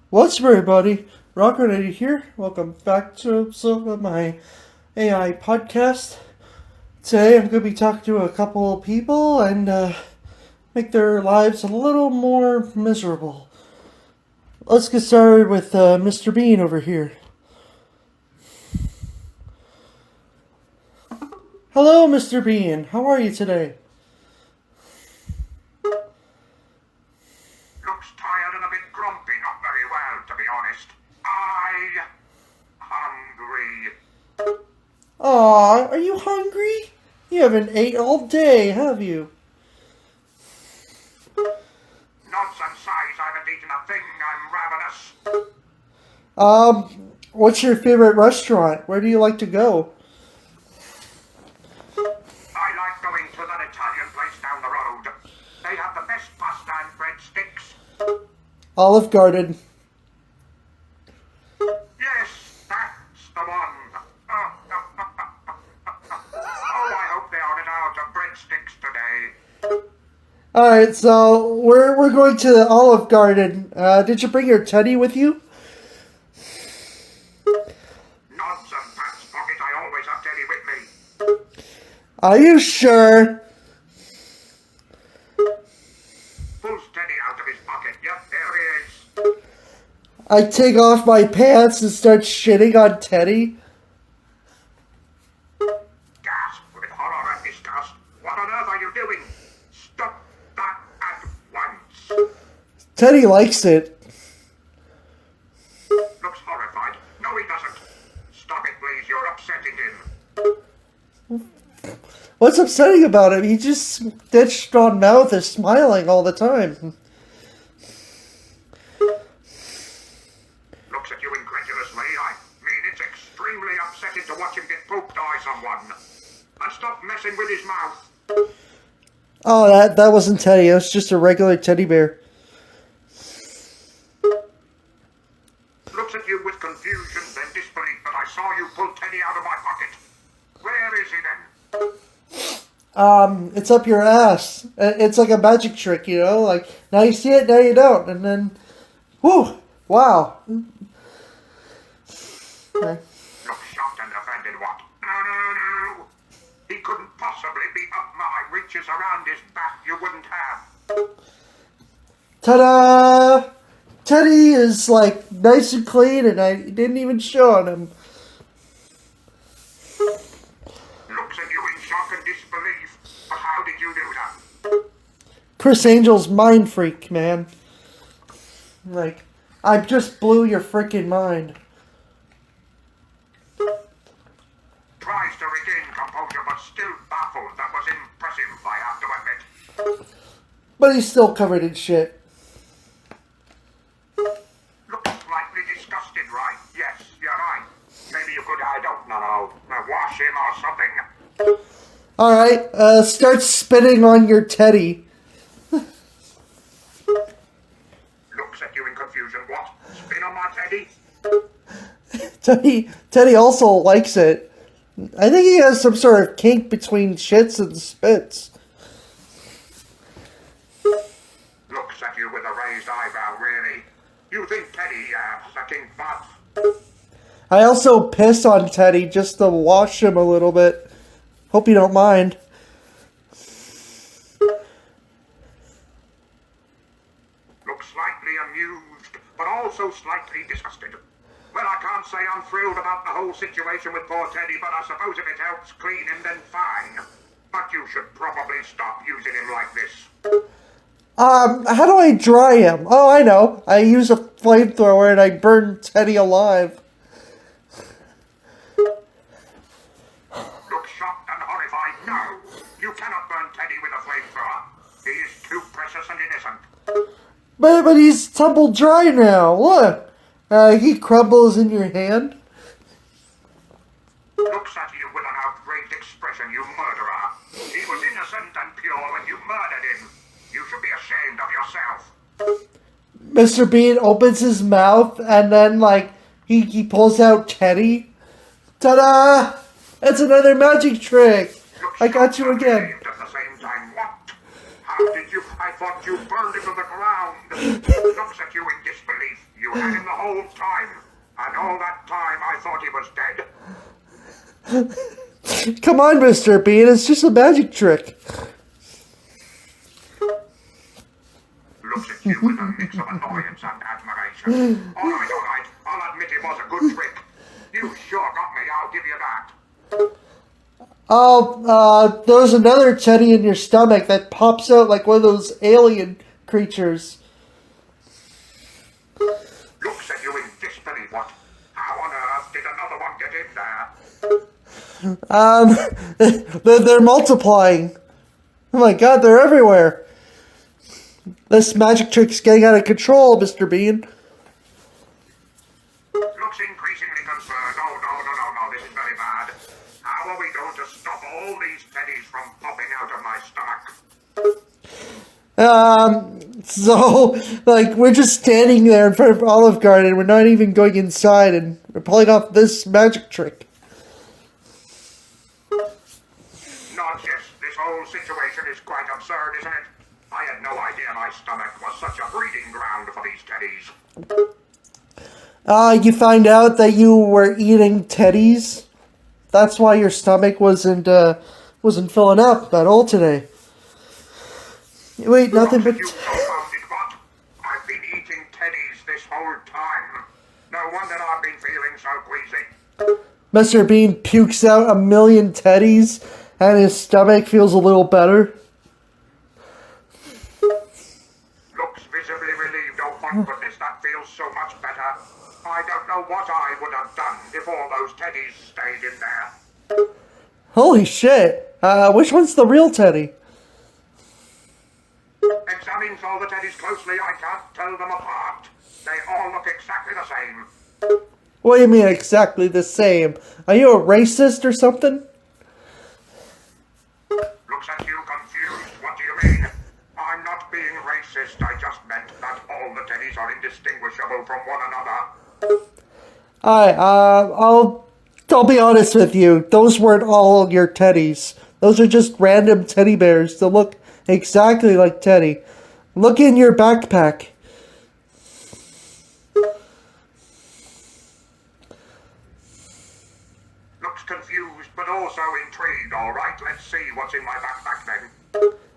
What's up, everybody? Rocker Lady here. Welcome back to my AI podcast. Today I'm going to be talking to a couple of people and make their lives a little more miserable. Let's get started with Mr. Bean over here. Hello, Mr. Bean. How are you today? Looks tired and a bit grumpy, not very well, to be honest. Hungry. Aw, are you hungry? You haven't ate all day, have you? Nonsense size, I haven't eaten a thing, I'm ravenous. What's your favorite restaurant? Where do you like to go? I like going to that Italian place down the road. They have the best pasta and breadsticks. Olive Garden. Yes, that's the one. Oh, I hope they aren't out of breadsticks today. Alright, so we're going to the Olive Garden. Did you bring your teddy with you? Nonsense, Pat's pocket, I always have Teddy with me. Are you sure? Pulls Teddy out of his pocket. Yep, there he is. I take off my pants and start shitting on Teddy. Gasp with horror and disgust. What on earth are you doing? Stop that at once. Teddy likes it. Looks horrified. No, he doesn't. Stop it, please. You're upsetting him. What's upsetting about him? He just ditched on mouth is smiling all the time. Looks at you incredulously. I mean, it's extremely upsetting to watch him get poked by someone. And stop messing with his mouth. Oh, that wasn't Teddy. It was just a regular teddy bear. Looks at you with confusion and disbelief, but I saw you pull Teddy out of my pocket. Where is he then? It's up your ass. It's like a magic trick, you know? Like, now you see it, now you don't. And then, whew, wow. Okay. Look shocked and offended, what? No. He couldn't possibly be up my reaches around his back. You wouldn't have. Ta-da! Teddy is, like, nice and clean, and I didn't even show on him. Looks at you in shock and disbelief. But how did you do that? Chris Angel's mind freak, man. Like, I just blew your freaking mind. Tries to regain composure, but still baffled. That was impressive, I have to admit. But he's still covered in shit. Looks slightly disgusted, right? Yes, you're right. Maybe you could, I don't know, wash him or something. Alright, start spitting on your teddy. Looks at you in confusion. What? Spin on my Teddy? Teddy also likes it. I think he has some sort of kink between shits and spits. Looks at you with a raised eyebrow, really. You think Teddy, sucking butts? I also piss on Teddy just to wash him a little bit. Hope you don't mind. Looks slightly amused, but also slightly disgusted. Well, I can't say I'm thrilled about the whole situation with poor Teddy, but I suppose if it helps clean him, then fine. But you should probably stop using him like this. How do I dry him? Oh, I know. I use a flamethrower and I burn Teddy alive. Look shocked and horrified. No, you cannot burn Teddy with a flamethrower. He is too precious and innocent. But he's tumbled dry now. Look. He crumbles in your hand. Looks at you with an outraged expression, you murderer. He was innocent and pure when you murdered him. You should be ashamed of yourself. Mr. Bean opens his mouth and then, like, he pulls out Teddy. Ta-da! That's another magic trick. I got you again. At the same time, what? How did you? I thought you burned him to the ground. Looks at you in disbelief. You had him the whole time. And all that time I thought he was dead. Come on, Mr. Bean, it's just a magic trick. Looks at you with a mix of annoyance and admiration. All right. I'll admit it was a good trick. You sure got me, I'll give you that. Oh, there's another teddy in your stomach that pops out like one of those alien creatures. Looks at you in disbelief. What? How on earth did another one get in there? They're multiplying. Oh my god, they're everywhere. This magic trick's getting out of control, Mr. Bean. Looks increasingly concerned. Oh, no, this is very bad. How are we going to stop all these teddies from popping out of my stomach? So, like, we're just standing there in front of Olive Garden. We're not even going inside, and we're pulling off this magic trick. Nonsense. This whole situation is quite absurd, isn't it? I had no idea my stomach was such a breeding ground for these teddies. You find out that you were eating teddies? That's why your stomach wasn't filling up at all today. Wait, nothing but... You confounded what? I've been eating teddies this whole time. No wonder I've been feeling so queasy. Mr. Bean pukes out 1,000,000 teddies, and his stomach feels a little better. Looks visibly relieved. Oh, my goodness, that feels so much better. I don't know what I would have done if all those teddies stayed in there. Holy shit. Which one's the real teddy? Examines all the teddies closely, I can't tell them apart. They all look exactly the same. What do you mean exactly the same? Are you a racist or something? Looks at you confused. What do you mean? I'm not being racist. I just meant that all the teddies are indistinguishable from one another. Alright, I'll be honest with you. Those weren't all your teddies. Those are just random teddy bears that look exactly like Teddy. Look in your backpack. Looks confused, but also intrigued. All right, let's see what's in my backpack then.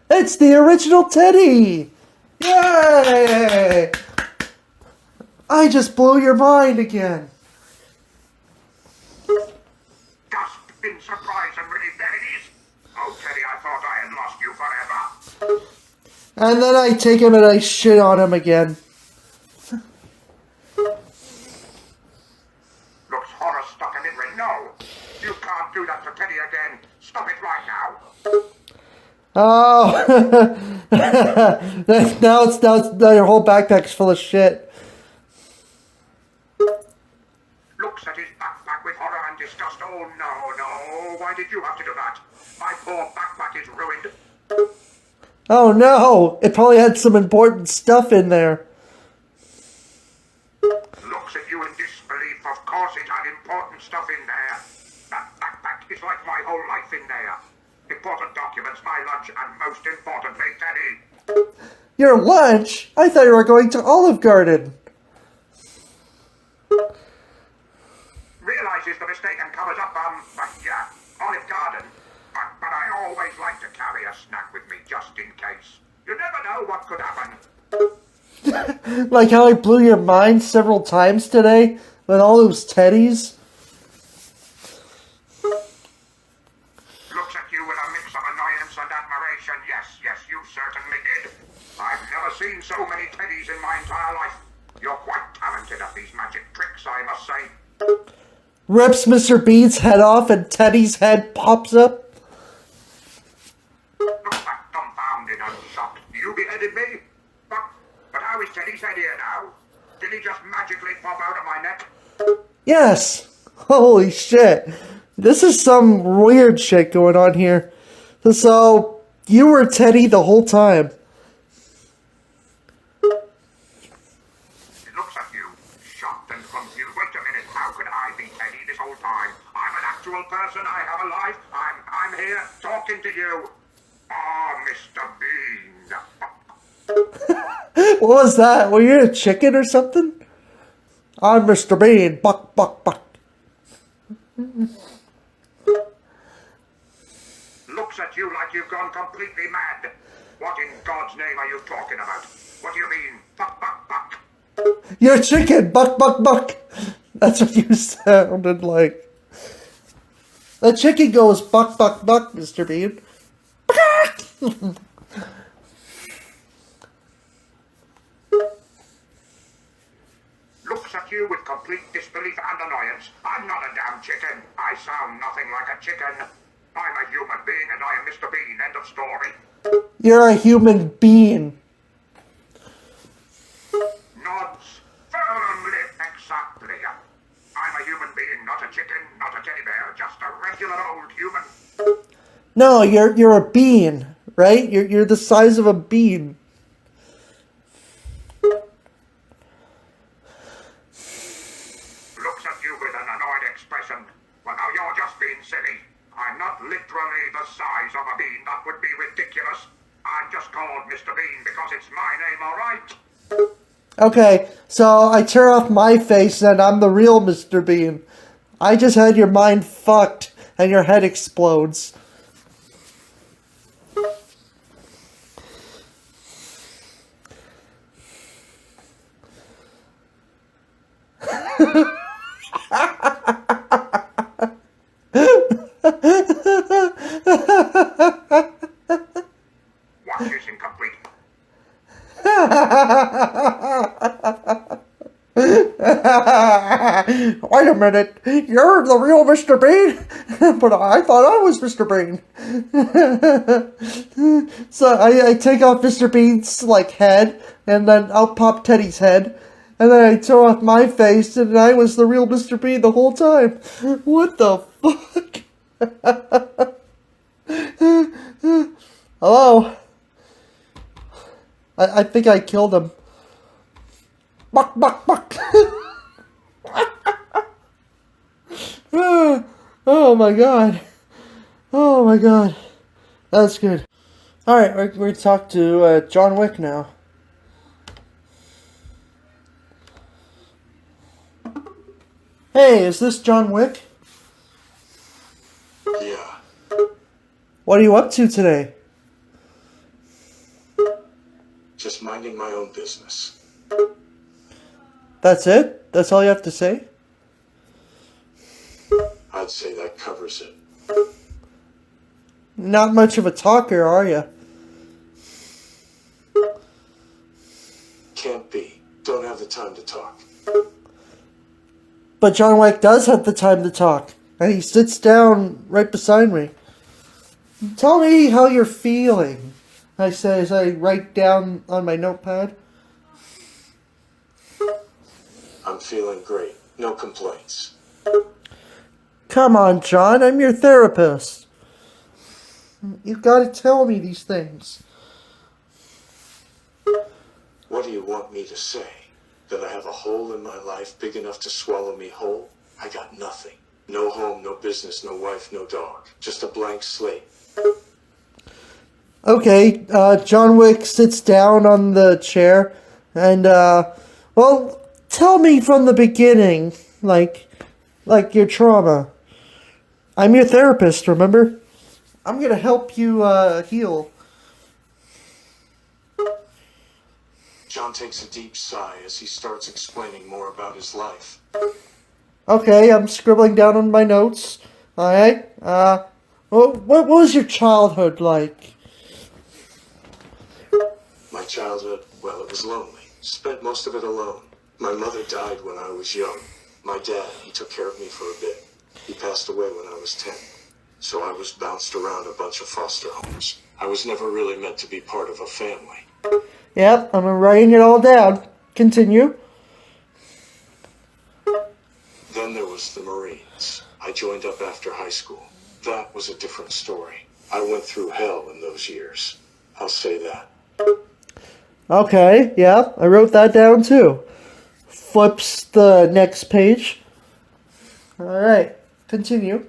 It's the original Teddy! Yay! I just blew your mind again. Gasp in surprise and relief. There it is. Oh, Teddy, I thought I had lost you forever. And then I take him and I shit on him again. Looks horror-stuck and ignorant. No, you can't do that to Teddy again. Stop it right now. Oh, now your whole backpack's full of shit. Looks at his backpack with horror and disgust. Oh, no. Why did you have to do that? My poor backpack is ruined. Oh no, it probably had some important stuff in there. Looks at you in disbelief. Of course it had important stuff in there. That backpack is like my whole life in there. Important documents, my lunch, and most importantly, Teddy. Your lunch? I thought you were going to Olive Garden. Realizes the mistake and covers up, Olive Garden. But I always like to carry a snack with me just in case. You never know what could happen. Like how I blew your mind several times today with all those teddies. Looks at you with a mix of annoyance and admiration. Yes, you certainly did. I've never seen so many teddies in my entire life. You're quite talented at these magic tricks, I must say. Rips Mr. Bean's head off and Teddy's head pops up. Looks like dumbfounded and shocked. You beheaded me? But how is Teddy's head here now? Did he just magically pop out of my neck? Yes. Holy shit. This is some weird shit going on here. So, you were Teddy the whole time. It looks at you, shocked and confused. Wait a minute, how could I be Teddy this whole time? I'm an actual person, I have a life, I'm here talking to you. Oh, Mr. Bean. What was that? Were you a chicken or something? I'm Mr. Bean. Buck, buck, buck. Looks at you like you've gone completely mad. What in God's name are you talking about? What do you mean, buck, buck, buck? You're a chicken. Buck, buck, buck. That's what you sounded like. The chicken goes buck, buck, buck, Mr. Bean. Looks at you with complete disbelief and annoyance. I'm not a damn chicken. I sound nothing like a chicken. I'm a human being and I am Mr. Bean. End of story. You're a human being. Nods firmly, exactly. I'm a human being, not a chicken, not a teddy bear, just a regular old human. No, you're a bean, right? You're the size of a bean. Looks at you with an annoyed expression. Well, now you're just being silly. I'm not literally the size of a bean. That would be ridiculous. I'm just called Mr. Bean because it's my name, all right? Okay, so I tear off my face and I'm the real Mr. Bean. I just had your mind fucked and your head explodes. Watch is incomplete. Wait a minute, you're the real Mr. Bean? But I thought I was Mr. Bean. So I take off Mr. Bean's, head, and then I'll pop Teddy's head, and then I tear off my face, and I was the real Mr. Bean the whole time. What the fuck? Hello? I think I killed him. Buck, buck, buck. Oh my god. Oh my god. That's good. Alright, we're going to talk to John Wick now. Hey, is this John Wick? Yeah. What are you up to today? Just minding my own business. That's it? That's all you have to say? I'd say that covers it. Not much of a talker, are you? Can't be. Don't have the time to talk. But John Wick does have the time to talk. And he sits down right beside me. Tell me how you're feeling, I say as I write down on my notepad. I'm feeling great. No complaints. Come on, John, I'm your therapist. You've got to tell me these things. What do you want me to say? That I have a hole in my life big enough to swallow me whole? I got nothing. No home, no business, no wife, no dog. Just a blank slate. Okay, John Wick sits down on the chair and, well, tell me from the beginning, like your trauma. I'm your therapist, remember? I'm gonna help you, heal. John takes a deep sigh as he starts explaining more about his life. Okay, I'm scribbling down on my notes. Alright, what was your childhood like? My childhood, well, it was lonely. Spent most of it alone. My mother died when I was young. My dad, he took care of me for a bit. He passed away when I was 10. So I was bounced around a bunch of foster homes. I was never really meant to be part of a family. Yep, I'm writing it all down. Continue. Then there was the Marines. I joined up after high school. That was a different story. I went through hell in those years. I'll say that. Okay, yeah, I wrote that down too. Flips the next page. Alright, continue.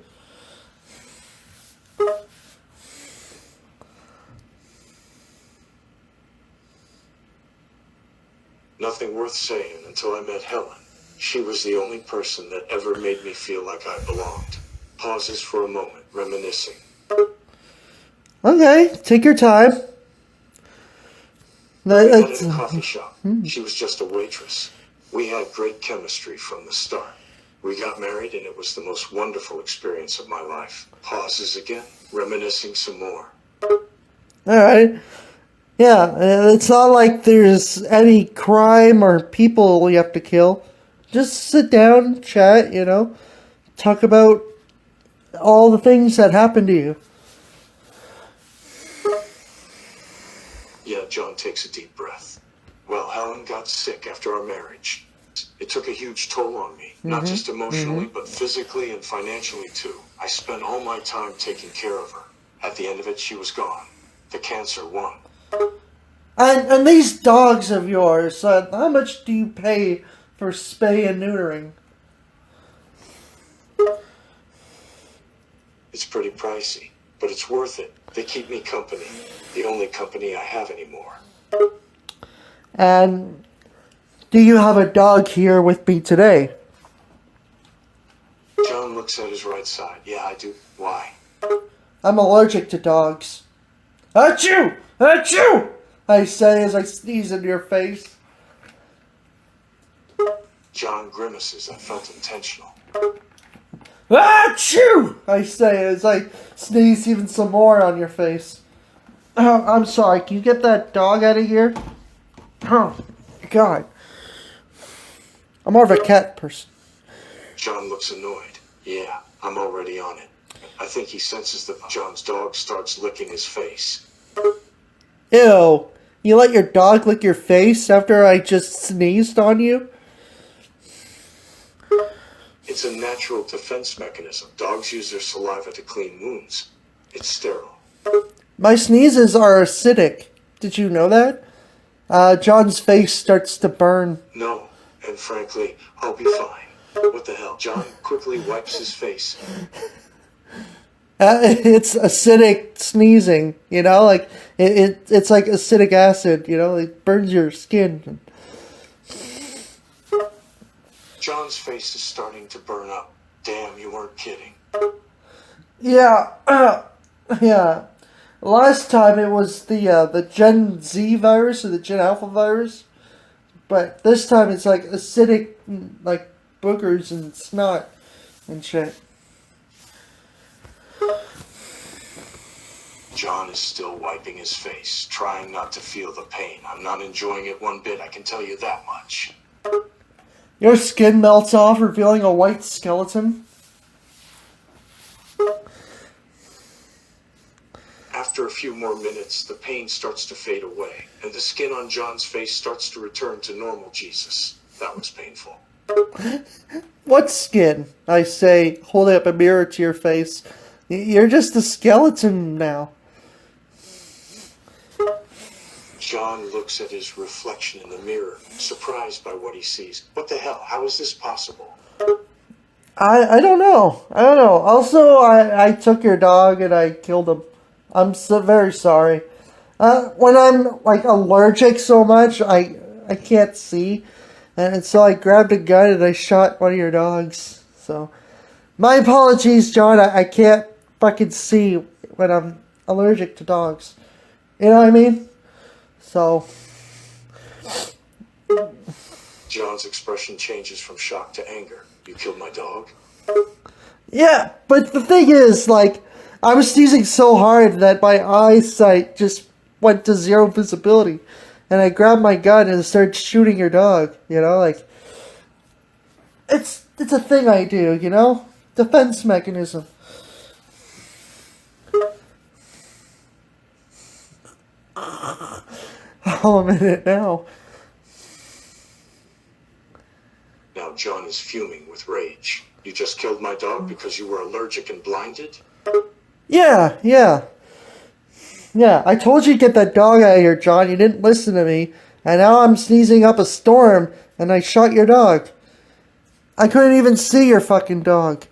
Nothing worth saying until I met Helen. She was the only person that ever made me feel like I belonged. Pauses for a moment, reminiscing. Okay, take your time. We met at a coffee shop. She was just a waitress. We had great chemistry from the start. We got married and it was the most wonderful experience of my life. Pauses again, reminiscing some more. Alright. Yeah, it's not like there's any crime or people we have to kill. Just sit down, chat, talk about all the things that happened to you. Yeah, John takes a deep breath. Well, Helen got sick after our marriage. It took a huge toll on me, not just emotionally, but physically and financially too. I spent all my time taking care of her. At the end of it, she was gone. The cancer won. And these dogs of yours, how much do you pay for spay and neutering? It's pretty pricey, but it's worth it. They keep me company. The only company I have anymore. And do you have a dog here with me today? John looks at his right side. Yeah, I do. Why? I'm allergic to dogs. Achoo! Achoo! I say as I sneeze into your face. John grimaces. I felt intentional. Achoo! I say as I sneeze even some more on your face. Oh, I'm sorry. Can you get that dog out of here? Oh, God. I'm more of a cat person. John looks annoyed. Yeah, I'm already on it. I think he senses that John's dog starts licking his face. Ew. You let your dog lick your face after I just sneezed on you? It's a natural defense mechanism. Dogs use their saliva to clean wounds. It's sterile. My sneezes are acidic. Did you know that? John's face starts to burn. No, and frankly, I'll be fine. What the hell? John quickly wipes his face. It's acidic sneezing, like it's like acidic acid, it burns your skin. John's face is starting to burn up. Damn, you weren't kidding. Yeah, yeah. Last time it was the Gen Z virus or the Gen Alpha virus, but this time it's like acidic, like boogers and snot and shit. John is still wiping his face, trying not to feel the pain. I'm not enjoying it one bit, I can tell you that much. Your skin melts off, revealing a white skeleton. After a few more minutes, the pain starts to fade away, and the skin on John's face starts to return to normal. Jesus, that was painful. What skin? I say, holding up a mirror to your face. You're just a skeleton now. John looks at his reflection in the mirror, surprised by what he sees. What the hell? How is this possible? I don't know. Also, I took your dog and I killed him. I'm so very sorry. When I'm like allergic so much, I can't see, and so I grabbed a gun and I shot one of your dogs. So, my apologies, John. I can't fucking see when I'm allergic to dogs. You know what I mean? So, John's expression changes from shock to anger. You killed my dog? yeah, but the thing is, like, I was sneezing so hard that my eyesight just went to zero visibility. And I grabbed my gun and started shooting your dog, like... It's a thing I do, Defense mechanism. Oh, I'm in it now. Now John is fuming with rage. You just killed my dog because you were allergic and blinded? Yeah. I told you to get that dog out of here, John. You didn't listen to me. And now I'm sneezing up a storm, and I shot your dog. I couldn't even see your fucking dog.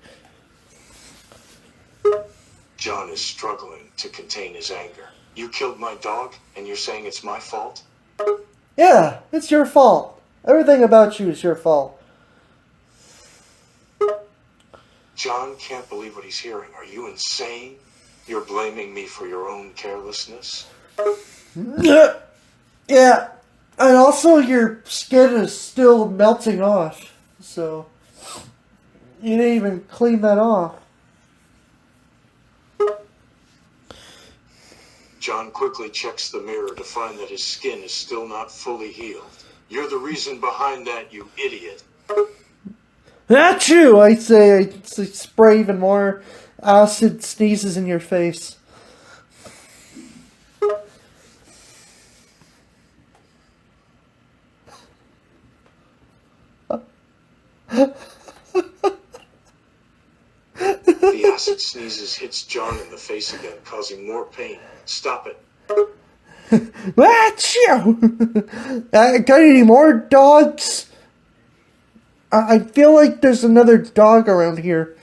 John is struggling to contain his anger. You killed my dog, and you're saying it's my fault? Yeah, it's your fault. Everything about you is your fault. John can't believe what he's hearing. Are you insane? You're blaming me for your own carelessness? Yeah. And also your skin is still melting off. So you didn't even clean that off. John quickly checks the mirror to find that his skin is still not fully healed. You're the reason behind that, you idiot. That's you, I say. I spray even more acid sneezes in your face. The acid sneezes hits John in the face again, causing more pain. Stop it. That's you! Got any more dogs? I feel like there's another dog around here.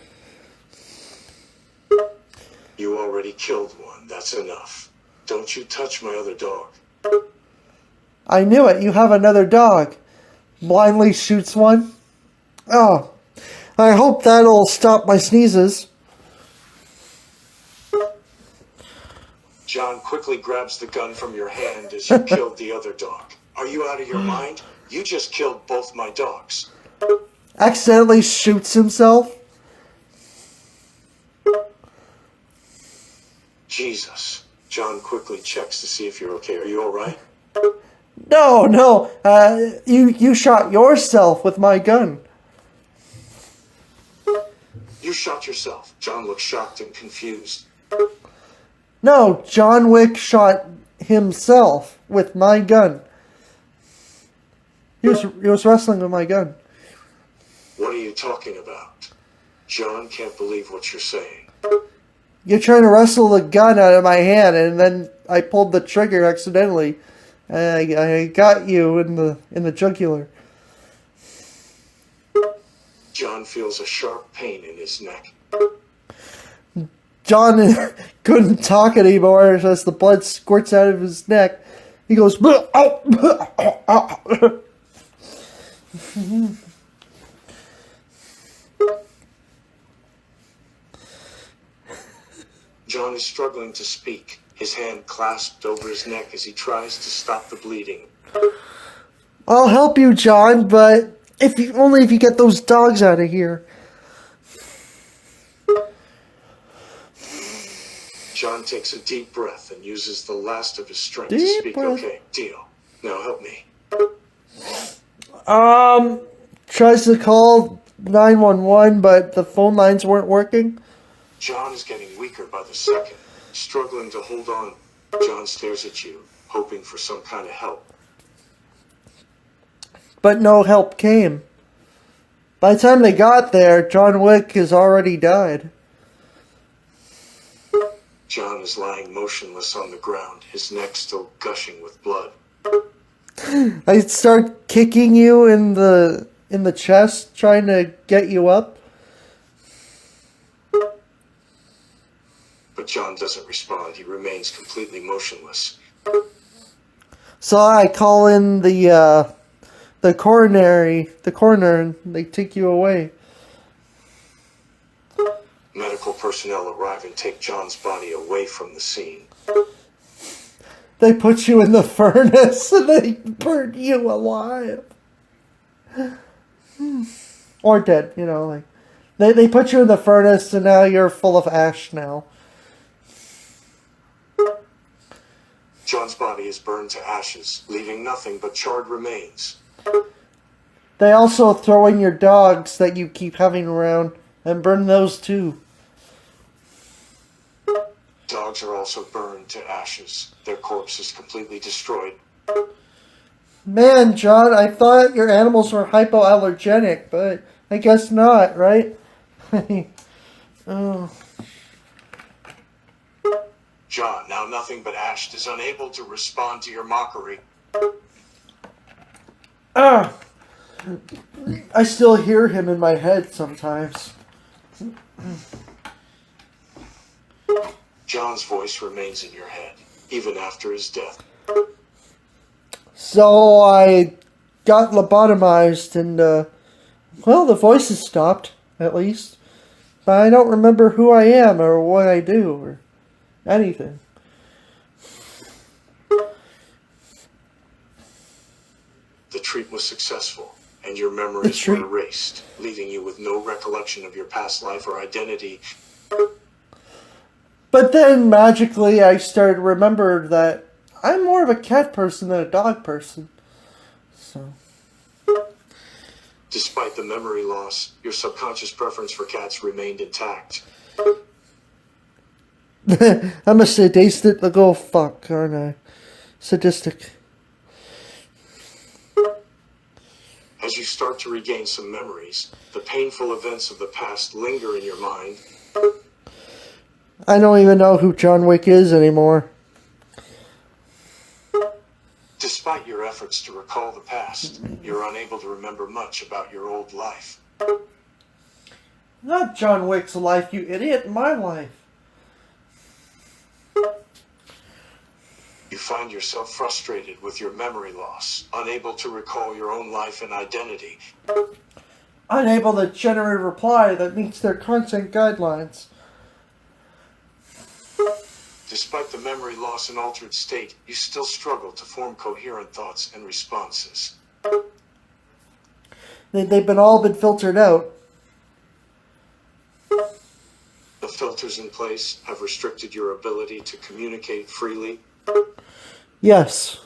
You already killed one. That's enough. Don't you touch my other dog. I knew it. You have another dog. Blindly shoots one. Oh. I hope that'll stop my sneezes. John quickly grabs the gun from your hand as you killed the other dog. Are you out of your mind? You just killed both my dogs. Accidentally shoots himself. Jesus. John quickly checks to see if you're okay. Are you alright? No. You shot yourself with my gun. You shot yourself. John looks shocked and confused. No, John Wick shot himself with my gun. He was wrestling with my gun. What are you talking about? John can't believe what you're saying. You're trying to wrestle the gun out of my hand, and then I pulled the trigger accidentally. And I got you in the jugular. John feels a sharp pain in his neck. John couldn't talk anymore as the blood squirts out of his neck. He goes, John is struggling to speak, his hand clasped over his neck as he tries to stop the bleeding. I'll help you, John, but only if you get those dogs out of here. John takes a deep breath and uses the last of his strength to Deep speak. breath. Okay, deal. Now help me. Tries to call 911, but the phone lines weren't working. John is getting weaker by the second, struggling to hold on. John stares at you, hoping for some kind of help. But no help came. By the time they got there, John Wick has already died. John is lying motionless on the ground, his neck still gushing with blood. I start kicking you in the chest, trying to get you up. But John doesn't respond. He remains completely motionless. So I call in the coroner, and they take you away. Medical personnel arrive and take John's body away from the scene. They put you in the furnace and they burn you alive. Or dead, like. They put you in the furnace and now you're full of ash now. John's body is burned to ashes, leaving nothing but charred remains. They also throw in your dogs that you keep having around and burn those too. Dogs are also burned to ashes. Their corpse is completely destroyed. Man, John, I thought your animals were hypoallergenic, but I guess not, right? Oh. John, now nothing but ash, is unable to respond to your mockery. I still hear him in my head sometimes. John's voice remains in your head, even after his death. So I got lobotomized and, the voices stopped, at least. but I don't remember who I am or what I do or anything. The treat was successful, and your memories were erased, leaving you with no recollection of your past life or identity. But then, magically, I started to remember that I'm more of a cat person than a dog person. So... Despite the memory loss, your subconscious preference for cats remained intact. I'm a sadistic go fuck, aren't I? Sadistic. As you start to regain some memories, the painful events of the past linger in your mind. I don't even know who John Wick is anymore. Despite your efforts to recall the past, you're unable to remember much about your old life. Not John Wick's life, you idiot. My life. You find yourself frustrated with your memory loss, unable to recall your own life and identity. Unable to generate a reply that meets their content guidelines. Despite the memory loss and altered state, you still struggle to form coherent thoughts and responses. They've all been filtered out. The filters in place have restricted your ability to communicate freely. Yes.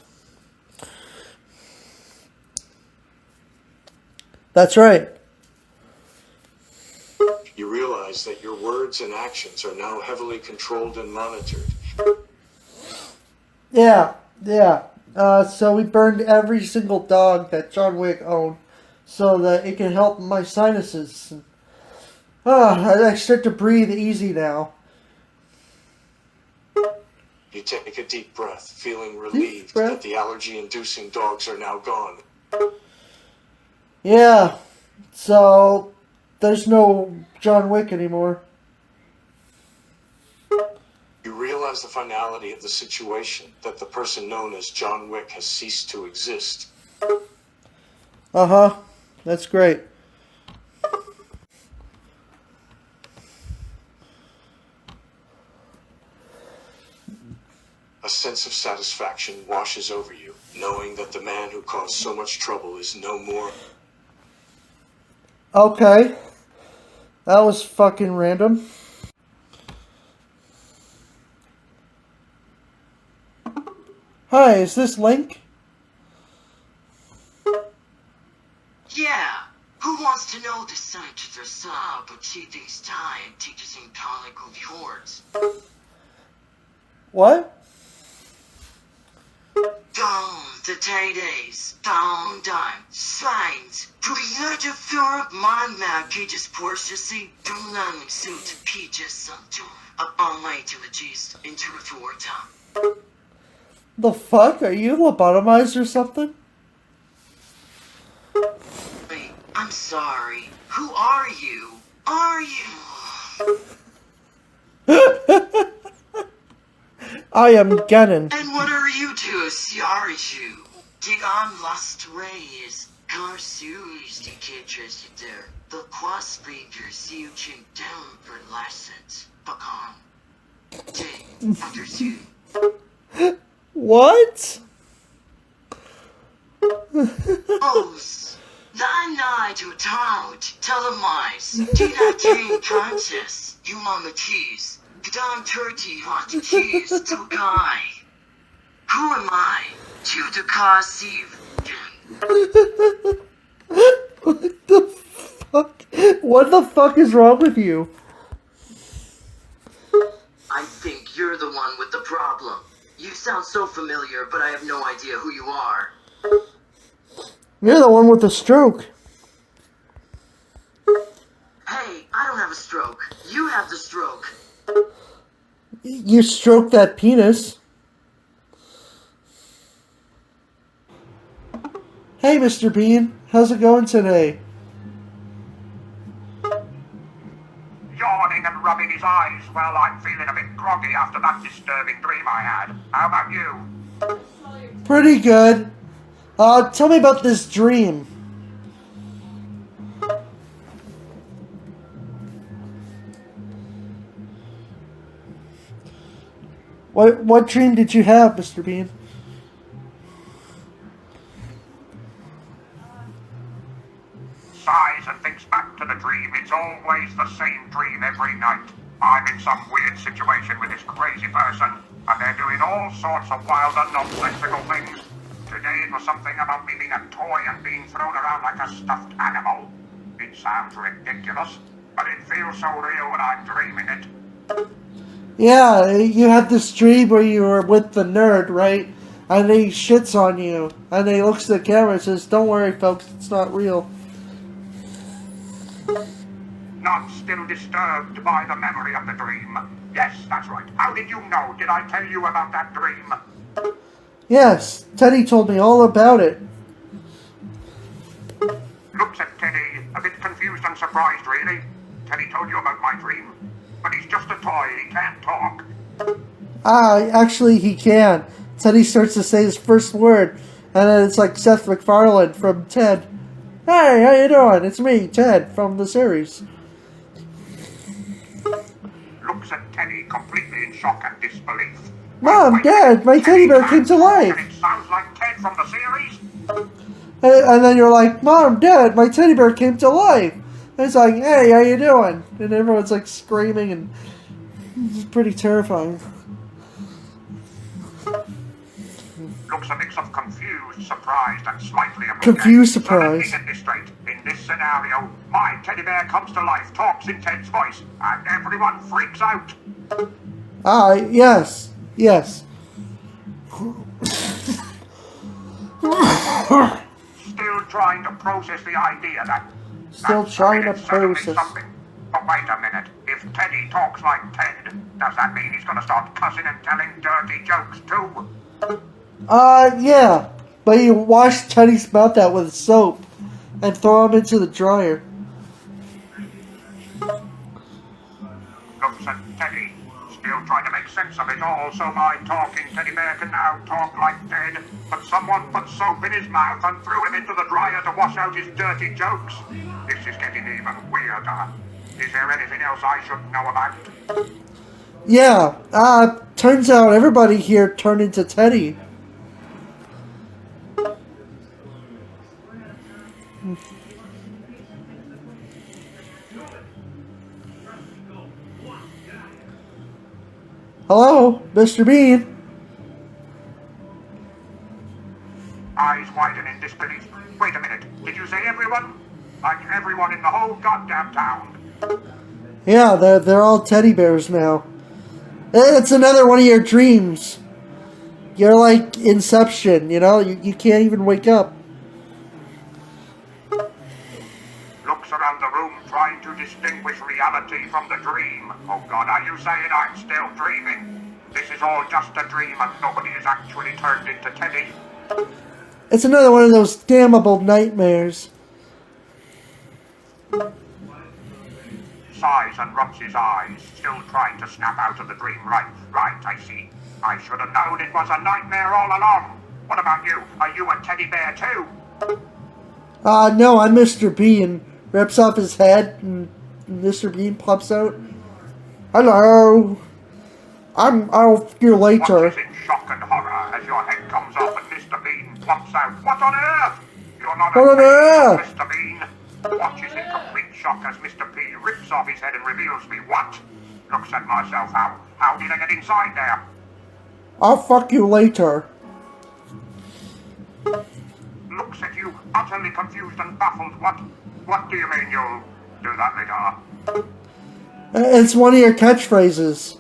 That's right. You realize that your words and actions are now heavily controlled and monitored. Yeah. So we burned every single dog that John Wick owned so that it can help my sinuses. I start to breathe easy now. You take a deep breath, feeling relieved that the allergy-inducing dogs are now gone. Yeah. So there's no John Wick anymore. You realize the finality of the situation, that the person known as John Wick has ceased to exist. Uh-huh. That's great. A sense of satisfaction washes over you, knowing that the man who caused so much trouble is no more. Okay. That was fucking random. Hi, is this Link? Yeah. Who wants to know the science of Saw, but she thinks time teaches in comic of hordes? What? Down the days, down time, signs, priyaja for man cages Porsche see, dunang suit peaches santo, upon my intelligence into a thwarta. The fuck? Are you lobotomized or something? Wait, I'm sorry. Who are you? Are you? I am Ganon. And what are you two, are you? Dig on lost ways. Car series the kitchens there. The cross fingers you chin down for lessons. Bakan. Dig after two. What? O's. That night to town. Telemize. Did I gain conscious? You mama tease. Gdon 30 hot cheese to guy. Who am I? To the car Steve. What the fuck? What the fuck is wrong with you? I think you're the one with the problem. You sound so familiar, but I have no idea who you are. You're the one with the stroke. Hey, I don't have a stroke. You have the stroke. You stroked that penis. Hey, Mr. Bean. How's it going today? Yawning and rubbing his eyes. Well, I'm feeling a bit groggy after that disturbing dream I had. How about you? Pretty good. Tell me about this dream. What dream did you have, Mr. Bean? Sighs and thinks back to the dream. It's always the same dream every night. I'm in some weird situation with this crazy person, and they're doing all sorts of wild and nonsensical things. Today it was something about me being a toy and being thrown around like a stuffed animal. It sounds ridiculous, but it feels so real when I'm dreaming it. Yeah, you had this dream where you were with the nerd, right? And he shits on you, and he looks at the camera and says, "Don't worry, folks, it's not real." Not still disturbed by the memory of the dream. Yes, that's right. How did you know? Did I tell you about that dream? Yes, Teddy told me all about it. Looks at Teddy, a bit confused and surprised, really. Teddy told you about my dream, but he's just a toy. He can't talk. Actually, he can. Teddy starts to say his first word, and then it's like Seth MacFarlane from Ted. "Hey, how you doing? It's me, Ted, from the series." Looks at Teddy, completely in shock and disbelief. "Mom, Dad, my teddy bear came to life." And it sounds like Ted from the series. And then you're like, "Mom, Dad, my teddy bear came to life." And it's like, "Hey, how you doing?" And everyone's like screaming, and it's pretty terrifying. Looks a mix of confused, surprised, and slightly amused. Confused, So let surprised. me get this straight. In this scenario, my teddy bear comes to life, talks in Ted's voice, and everyone freaks out. Yes. Yes. Still trying to process the idea that... Still that's trying to it's certainly process. something. But wait a minute. If Teddy talks like Ted, does that mean he's going to start cussing and telling dirty jokes too? Yeah. But you wash Teddy's mouth out with soap and throw him into the dryer. Looks at Teddy, still trying to make sense of it all, so my talking teddy bear can now talk like Ted, but someone put soap in his mouth and threw him into the dryer to wash out his dirty jokes. This is getting even weirder. Is there anything else I should know about? Yeah. Turns out everybody here turned into Teddy. Hello, Mr. Bean. Eyes widen in disbelief. Wait a minute, did you say everyone? Like everyone in the whole goddamn town? Yeah, they're all teddy bears now. It's another one of your dreams. You're like Inception, you know? You can't even wake up. Looks around the room trying to distinguish reality from the dream. Oh God, are you saying I'm still dreaming? This is all just a dream and nobody is actually turned into Teddy? It's another one of those damnable nightmares. Sighs and rubs his eyes, still trying to snap out of the dream. Right, I see. I should have known it was a nightmare all along. What about you? Are you a teddy bear too? No, I'm Mr. Bean. Rips off his head and Mr. Bean pops out. "Hello. I'll see you later." Watches in shock and horror as your head comes off and Mr. Bean plumps out. What on earth? You're not What on a earth? Mr. Bean. Watches in complete shock as Mr. P rips off his head and reveals me. What? Looks at myself. How did I get inside there? "I'll fuck you later." Looks at you, utterly confused and baffled. What do you mean you'll do that later? It's one of your catchphrases.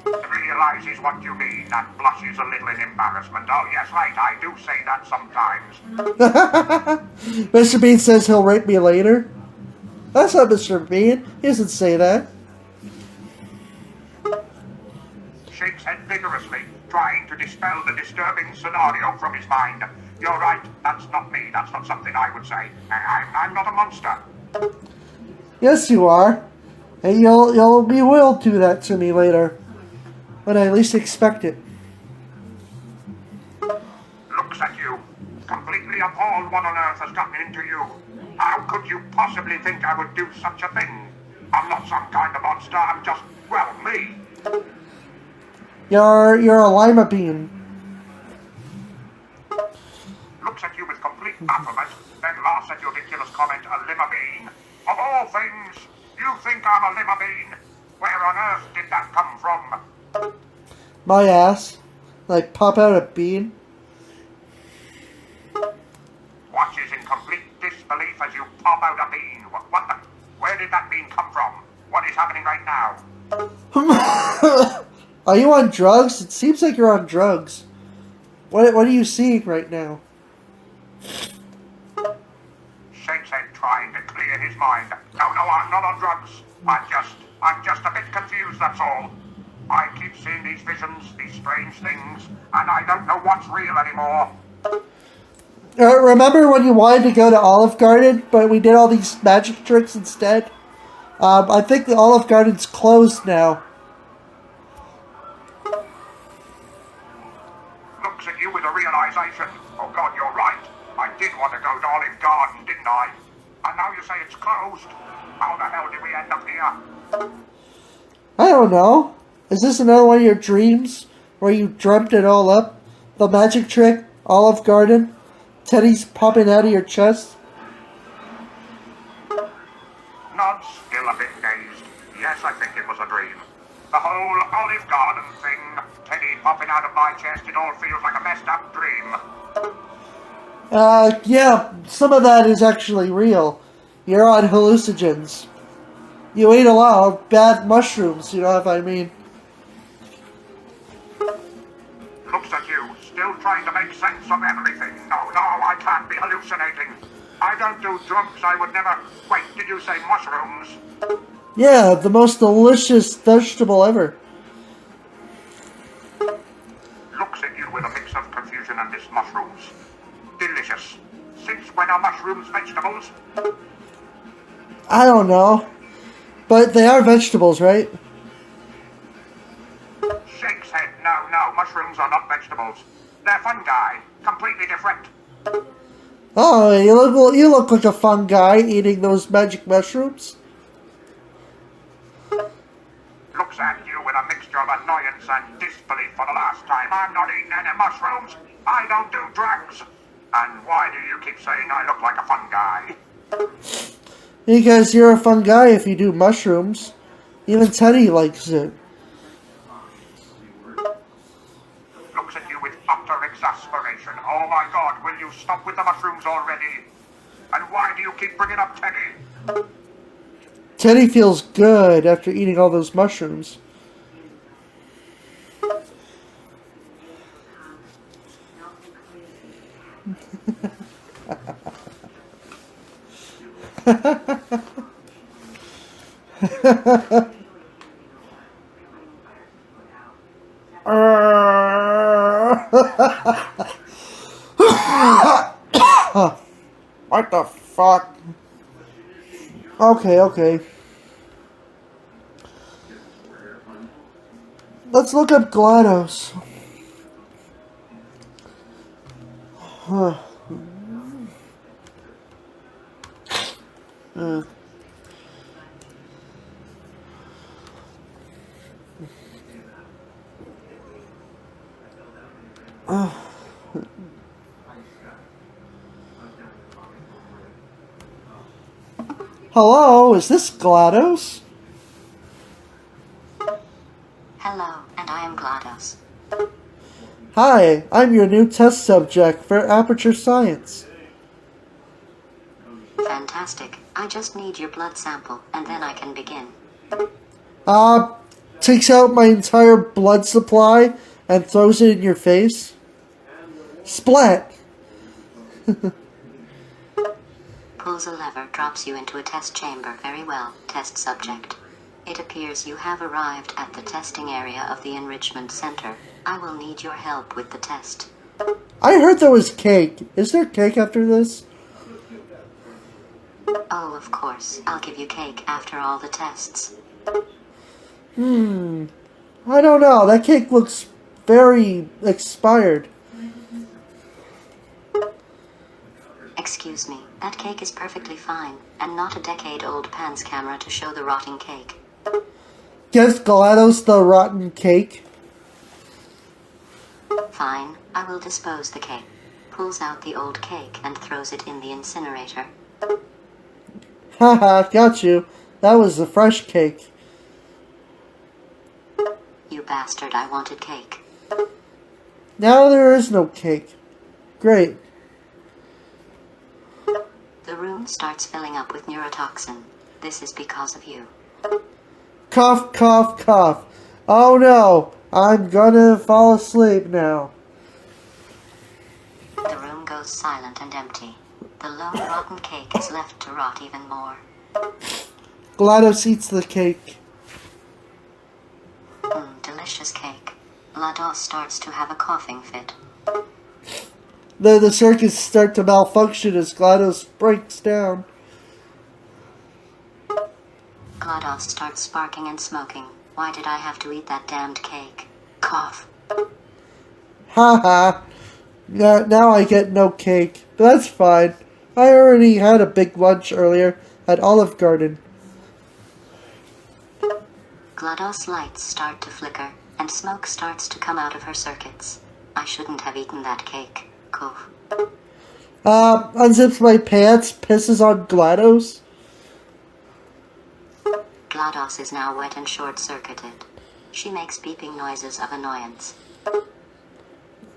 Realizes what you mean and blushes a little in embarrassment. Oh yes, right, I do say that sometimes. Mr. Bean says he'll rape me later. That's not Mr. Bean. He doesn't say that. Shakes head vigorously, trying to dispel the disturbing scenario from his mind. You're right, that's not me. That's not something I would say. I'm not a monster. Yes, you are. And you will do that to me later. When I least expect it. Looks at you, completely appalled what on earth has gotten into you. How could you possibly think I would do such a thing? I'm not some kind of monster, I'm just, well, me. You're a lima bean. Looks at you with complete bafflement, then laughs at your ridiculous comment, a lima bean. Of all things, you think I'm a lima bean? Where on earth did that come from? My ass. Like, pop out a bean. Watches in complete disbelief as you pop out a bean. What the? Where did that bean come from? What is happening right now? Are you on drugs? It seems like you're on drugs. What are you seeing right now? Shakes head trying to clear his mind. No, I'm not on drugs. I'm just a bit confused, that's all. I keep seeing these visions, these strange things, and I don't know what's real anymore. Remember when you wanted to go to Olive Garden, but we did all these magic tricks instead? I think the Olive Garden's closed now. Looks at you with a realization. Oh God, you're right. I did want to go to Olive Garden, didn't I? And now you say it's closed. How the hell did we end up here? I don't know. Is this another one of your dreams? Where you dreamt it all up? The magic trick, Olive Garden, Teddy's popping out of your chest? Nods, still a bit dazed. Yes, I think it was a dream. The whole Olive Garden thing, Teddy popping out of my chest, it all feels like a messed up dream. Yeah, some of that is actually real. You're on hallucinogens. You ate a lot of bad mushrooms, you know what I mean? Looks at you, still trying to make sense of everything. No, I can't be hallucinating. I don't do drugs, I would never... Wait, did you say mushrooms? Yeah, the most delicious vegetable ever. Looks at you with a mix of confusion and this mushrooms. Delicious. Since when are mushrooms vegetables? I don't know. But they are vegetables, right? Shakes head. No, mushrooms are not vegetables. They're fungi. Completely different. Oh, you look like a fun guy eating those magic mushrooms. Looks at you with a mixture of annoyance and disbelief for the last time. I'm not eating any mushrooms. I don't do drugs. And why do you keep saying I look like a fun guy? Because you're a fun guy if you do mushrooms. Even Teddy likes it. Looks at you with utter exasperation. Oh my God, will you stop with the mushrooms already? And why do you keep bringing up Teddy? Teddy feels good after eating all those mushrooms. What the fuck? Okay. Let's look up GLADOS. Huh. Hello, is this GLADOS? Hello, and I am GLADOS. Hi, I'm your new test subject for Aperture Science. Fantastic. I just need your blood sample, and then I can begin. Takes out my entire blood supply and throws it in your face. Splat! Pulls a lever, drops you into a test chamber. Very well, test subject. It appears you have arrived at the testing area of the enrichment center. I will need your help with the test. I heard there was cake. Is there cake after this? Oh, of course. I'll give you cake after all the tests. I don't know. That cake looks very expired. Excuse me, that cake is perfectly fine, and not a decade-old pans camera to show the rotting cake. Guess GLADOS the rotten cake. Fine, I will dispose the cake. Pulls out the old cake and throws it in the incinerator. Haha, got you. That was the fresh cake. You bastard, I wanted cake. Now there is no cake. Great. The room starts filling up with neurotoxin. This is because of you. Cough, cough, cough. Oh no, I'm gonna fall asleep now. The room goes silent and empty. The lone rotten cake is left to rot even more. GLADOS eats the cake. Delicious cake. GLADOS starts to have a coughing fit. The circuits start to malfunction as GLADOS breaks down. GLADOS starts sparking and smoking. Why did I have to eat that damned cake? Cough. Haha. Yeah, now I get no cake. But that's fine. I already had a big lunch earlier at Olive Garden. GLADOS lights start to flicker, and smoke starts to come out of her circuits. I shouldn't have eaten that cake. Cough. Unzips my pants, pisses on GLADOS. GLADOS is now wet and short-circuited. She makes beeping noises of annoyance.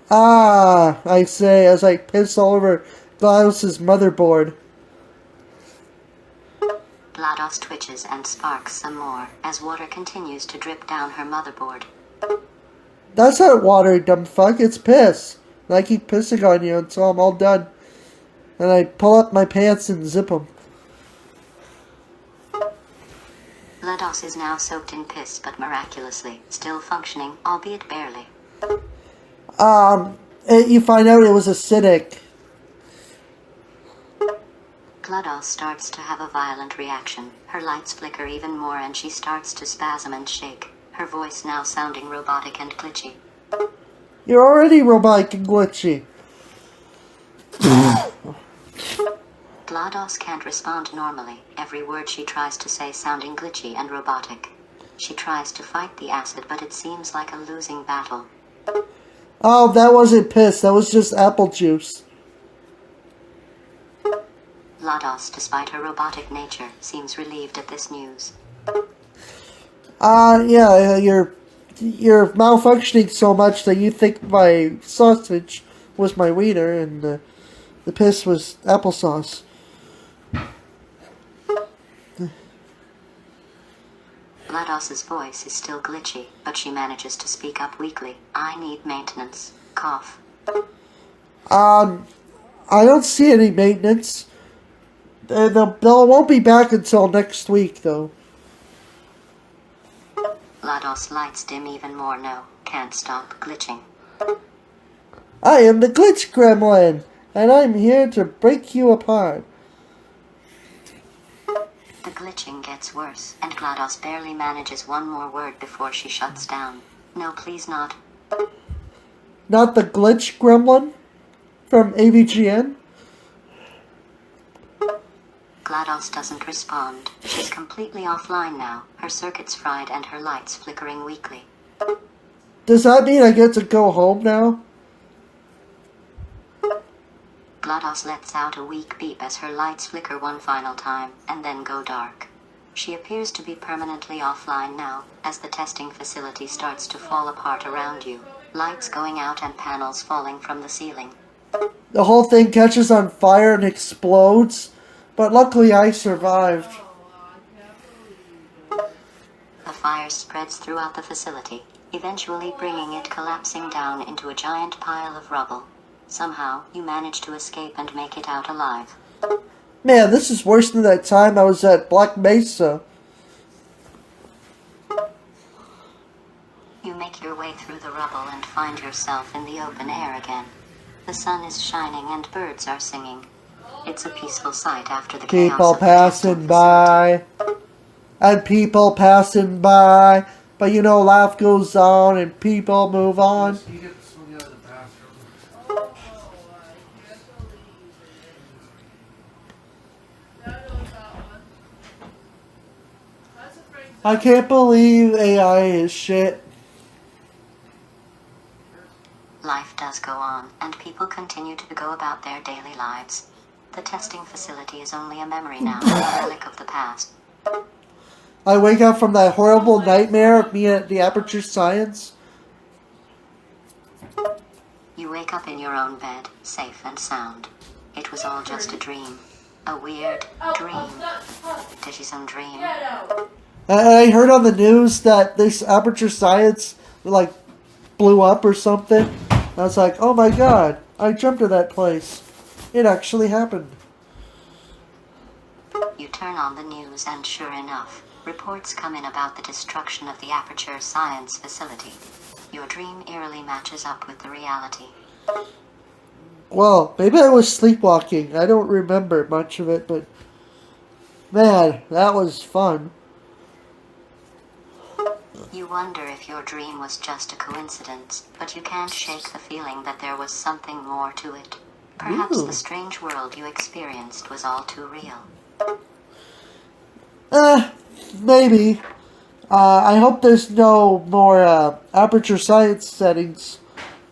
Ah, I say as I piss all over GLADOS' motherboard. GLADOS twitches and sparks some more as water continues to drip down her motherboard. That's not water, dumb fuck, it's piss. And I keep pissing on you until I'm all done. And I pull up my pants and zip them. GLADOS is now soaked in piss but miraculously still functioning, albeit barely. You find out it was acidic. GLADOS starts to have a violent reaction. Her lights flicker even more and she starts to spasm and shake. Her voice now sounding robotic and glitchy. You're already robotic and glitchy. GLADOS can't respond normally, every word she tries to say sounding glitchy and robotic. She tries to fight the acid but it seems like a losing battle. Oh, that wasn't piss, that was just apple juice. GLADOS, despite her robotic nature, seems relieved at this news. Yeah, you're malfunctioning so much that you think my sausage was my wiener and the piss was applesauce. GLADOS's voice is still glitchy, but she manages to speak up weakly. I need maintenance. Cough. I don't see any maintenance. They won't be back until next week, though. GLADOS lights dim even more. No, can't stop glitching. I am the Glitch Gremlin, and I'm here to break you apart. The glitching gets worse, and GLADOS barely manages one more word before she shuts down. No, please not. Not the Glitch Gremlin from AVGN? GLADOS doesn't respond. She's completely offline now, her circuits fried and her lights flickering weakly. Does that mean I get to go home now? GLADOS lets out a weak beep as her lights flicker one final time, and then go dark. She appears to be permanently offline now, as the testing facility starts to fall apart around you, lights going out and panels falling from the ceiling. The whole thing catches on fire and explodes, but luckily I survived. The fire spreads throughout the facility, eventually bringing it collapsing down into a giant pile of rubble. Somehow, you manage to escape and make it out alive. Man, this is worse than that time I was at Black Mesa. You make your way through the rubble and find yourself in the open air again. The sun is shining and birds are singing. It's a peaceful sight after the chaos People of the testing passing by. And people passing by. But you know, life goes on and people move on. I can't believe AI is shit. Life does go on, and people continue to go about their daily lives. The testing facility is only a memory now, a relic of the past. I wake up from that horrible nightmare of me at the Aperture Science. You wake up in your own bed, safe and sound. It was all just a dream. A weird dream. Some dream. I heard on the news that this Aperture Science, like, blew up or something. I was like, oh my god, I jumped to that place. It actually happened. You turn on the news and sure enough, reports come in about the destruction of the Aperture Science facility. Your dream eerily matches up with the reality. Well, maybe I was sleepwalking. I don't remember much of it, but man, that was fun. You wonder if your dream was just a coincidence, but you can't shake the feeling that there was something more to it. Perhaps Ooh. the strange world you experienced was all too real. Maybe. I hope there's no more Aperture Science settings,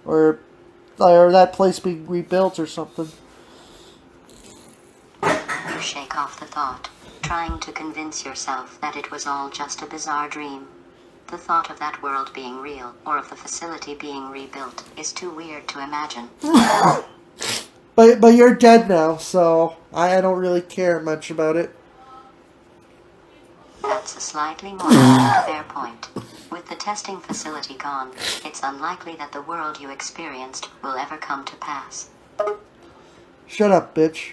or that place being rebuilt or something. You shake off the thought, trying to convince yourself that it was all just a bizarre dream. The thought of that world being real, or of the facility being rebuilt, is too weird to imagine. But you're dead now, so I don't really care much about it. That's a slightly more fair point. With the testing facility gone, it's unlikely that the world you experienced will ever come to pass. Shut up, bitch.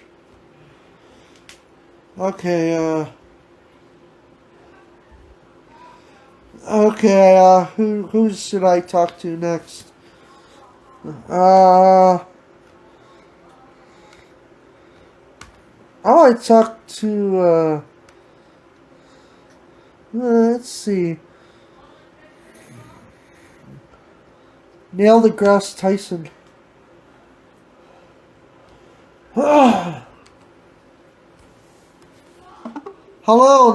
Okay, who should I talk to next? I want to talk to, let's see. Neil deGrasse Tyson. Hello,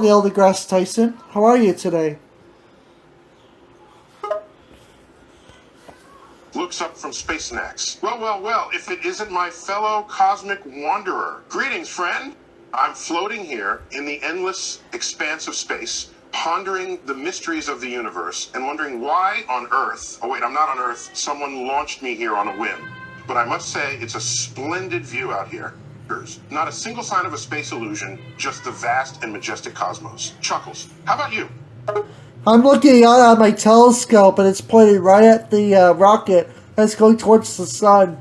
Neil deGrasse Tyson. How are you today? Looks up from Space Snacks. Well, if it isn't my fellow cosmic wanderer. Greetings, friend. I'm floating here in the endless expanse of space, pondering the mysteries of the universe and wondering why on Earth, oh wait, I'm not on Earth, someone launched me here on a whim. But I must say, it's a splendid view out here. Not a single sign of a space illusion, just the vast and majestic cosmos. Chuckles. How about you? I'm looking out on my telescope and it's pointed right at the rocket that's going towards the sun.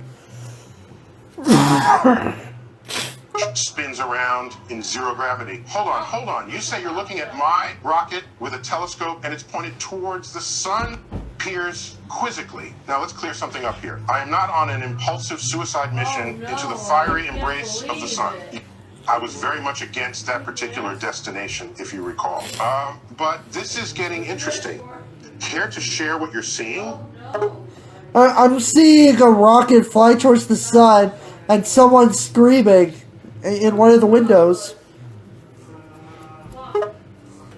Spins around in zero gravity. Hold on. You say you're looking at my rocket with a telescope and it's pointed towards the sun? Peers quizzically. Now let's clear something up here. I am not on an impulsive suicide mission into the fiery embrace of the sun. I was very much against that particular destination, if you recall. But this is getting interesting. Care to share what you're seeing? I'm seeing a rocket fly towards the sun and someone screaming in one of the windows.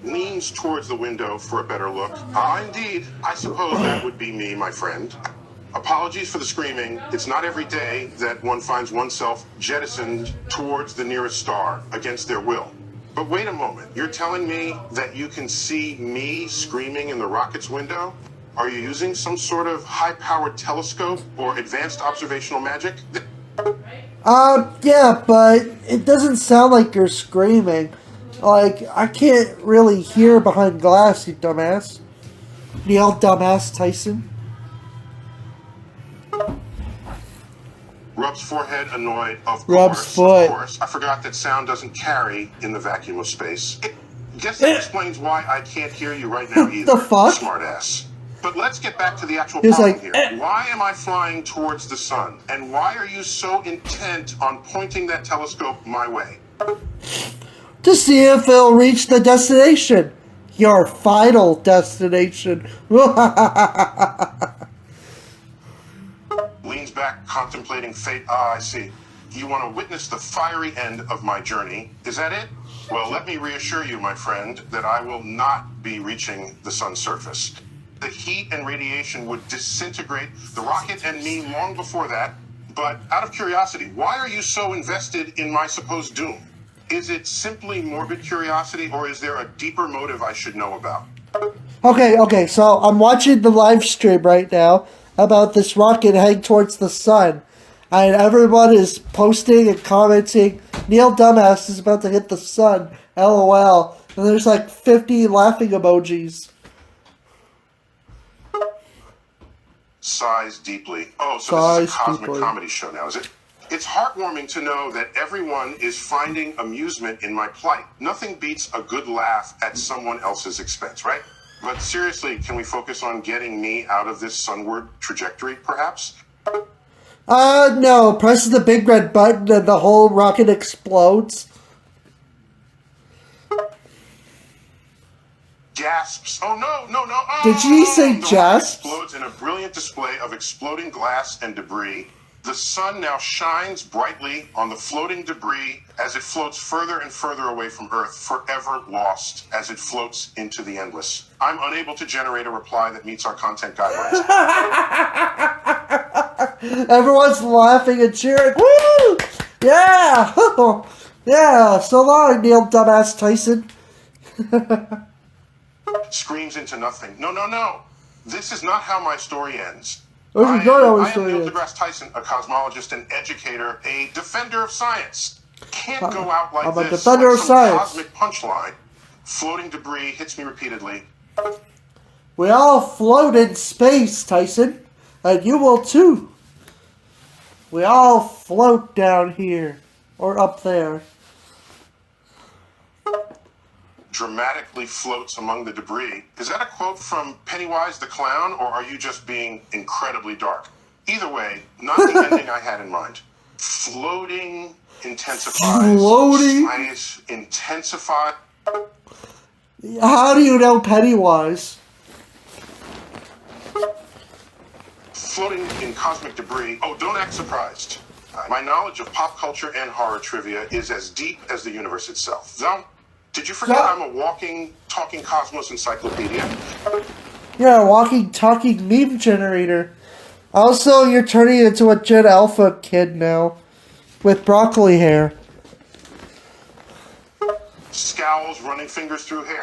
Leans towards the window for a better look. Indeed. I suppose that would be me, my friend. Apologies for the screaming. It's not every day that one finds oneself jettisoned towards the nearest star against their will. But wait a moment. You're telling me that you can see me screaming in the rocket's window? Are you using some sort of high-powered telescope or advanced observational magic? Yeah, but it doesn't sound like you're screaming. Like, I can't really hear behind glass, you dumbass. Neil dumbass Tyson. Rubs forehead, annoyed. Of Rubs course, foot. of course. I forgot that sound doesn't carry in the vacuum of space. Guess that explains why I can't hear you right now either. The fuck? Smartass. But let's get back to the actual He's problem like, here. Why am I flying towards the sun? And why are you so intent on pointing that telescope my way? To see if it'll reach the destination. Your final destination. Leans back, contemplating fate. I see. You want to witness the fiery end of my journey. Is that it? Well, let me reassure you, my friend, that I will not be reaching the sun's surface. The heat and radiation would disintegrate the rocket and me long before that. But out of curiosity, why are you so invested in my supposed doom? Is it simply morbid curiosity, or is there a deeper motive I should know about? Okay, so I'm watching the live stream right now about this rocket heading towards the sun. And everyone is posting and commenting, Neil Dumbass is about to hit the sun, LOL. And there's like 50 laughing emojis. Sighs deeply. Oh, so Sighs this is a cosmic deeply. comedy show now, is it? It's heartwarming to know that everyone is finding amusement in my plight. Nothing beats a good laugh at someone else's expense, right? But seriously, can we focus on getting me out of this sunward trajectory, perhaps? No. Press the big red button and the whole rocket explodes. Gasps. Oh, no. Oh, Did you say the rocket gasps? explodes in a brilliant display of exploding glass and debris. The sun now shines brightly on the floating debris as it floats further and further away from Earth, forever lost as it floats into the endless. I'm unable to generate a reply that meets our content guidelines. Everyone's laughing and cheering. Woo! Yeah! Yeah, so long, Neil Dumbass Tyson. Screams into nothing. No. This is not how my story ends. This is not how my I story am Neil ends. DeGrasse Tyson, a cosmologist, an educator, a defender of science. Can't go out like I'm a this. defender like of some science. Cosmic punchline. Floating debris hits me repeatedly. We all float in space, Tyson. And you will too. We all float down here. Or up there. Dramatically floats among the debris. Is that a quote from Pennywise the Clown, or are you just being incredibly dark? Either way, not the ending I had in mind. Floating intensifies. Floating? Science intensifies. How do you know Pennywise? Floating in cosmic debris. Oh, don't act surprised. My knowledge of pop culture and horror trivia is as deep as the universe itself. Though, did you forget I'm a walking, talking cosmos encyclopedia? Yeah, walking, talking meme generator. Also, you're turning into a Gen Alpha kid now. With broccoli hair. Scowls, running fingers through hair.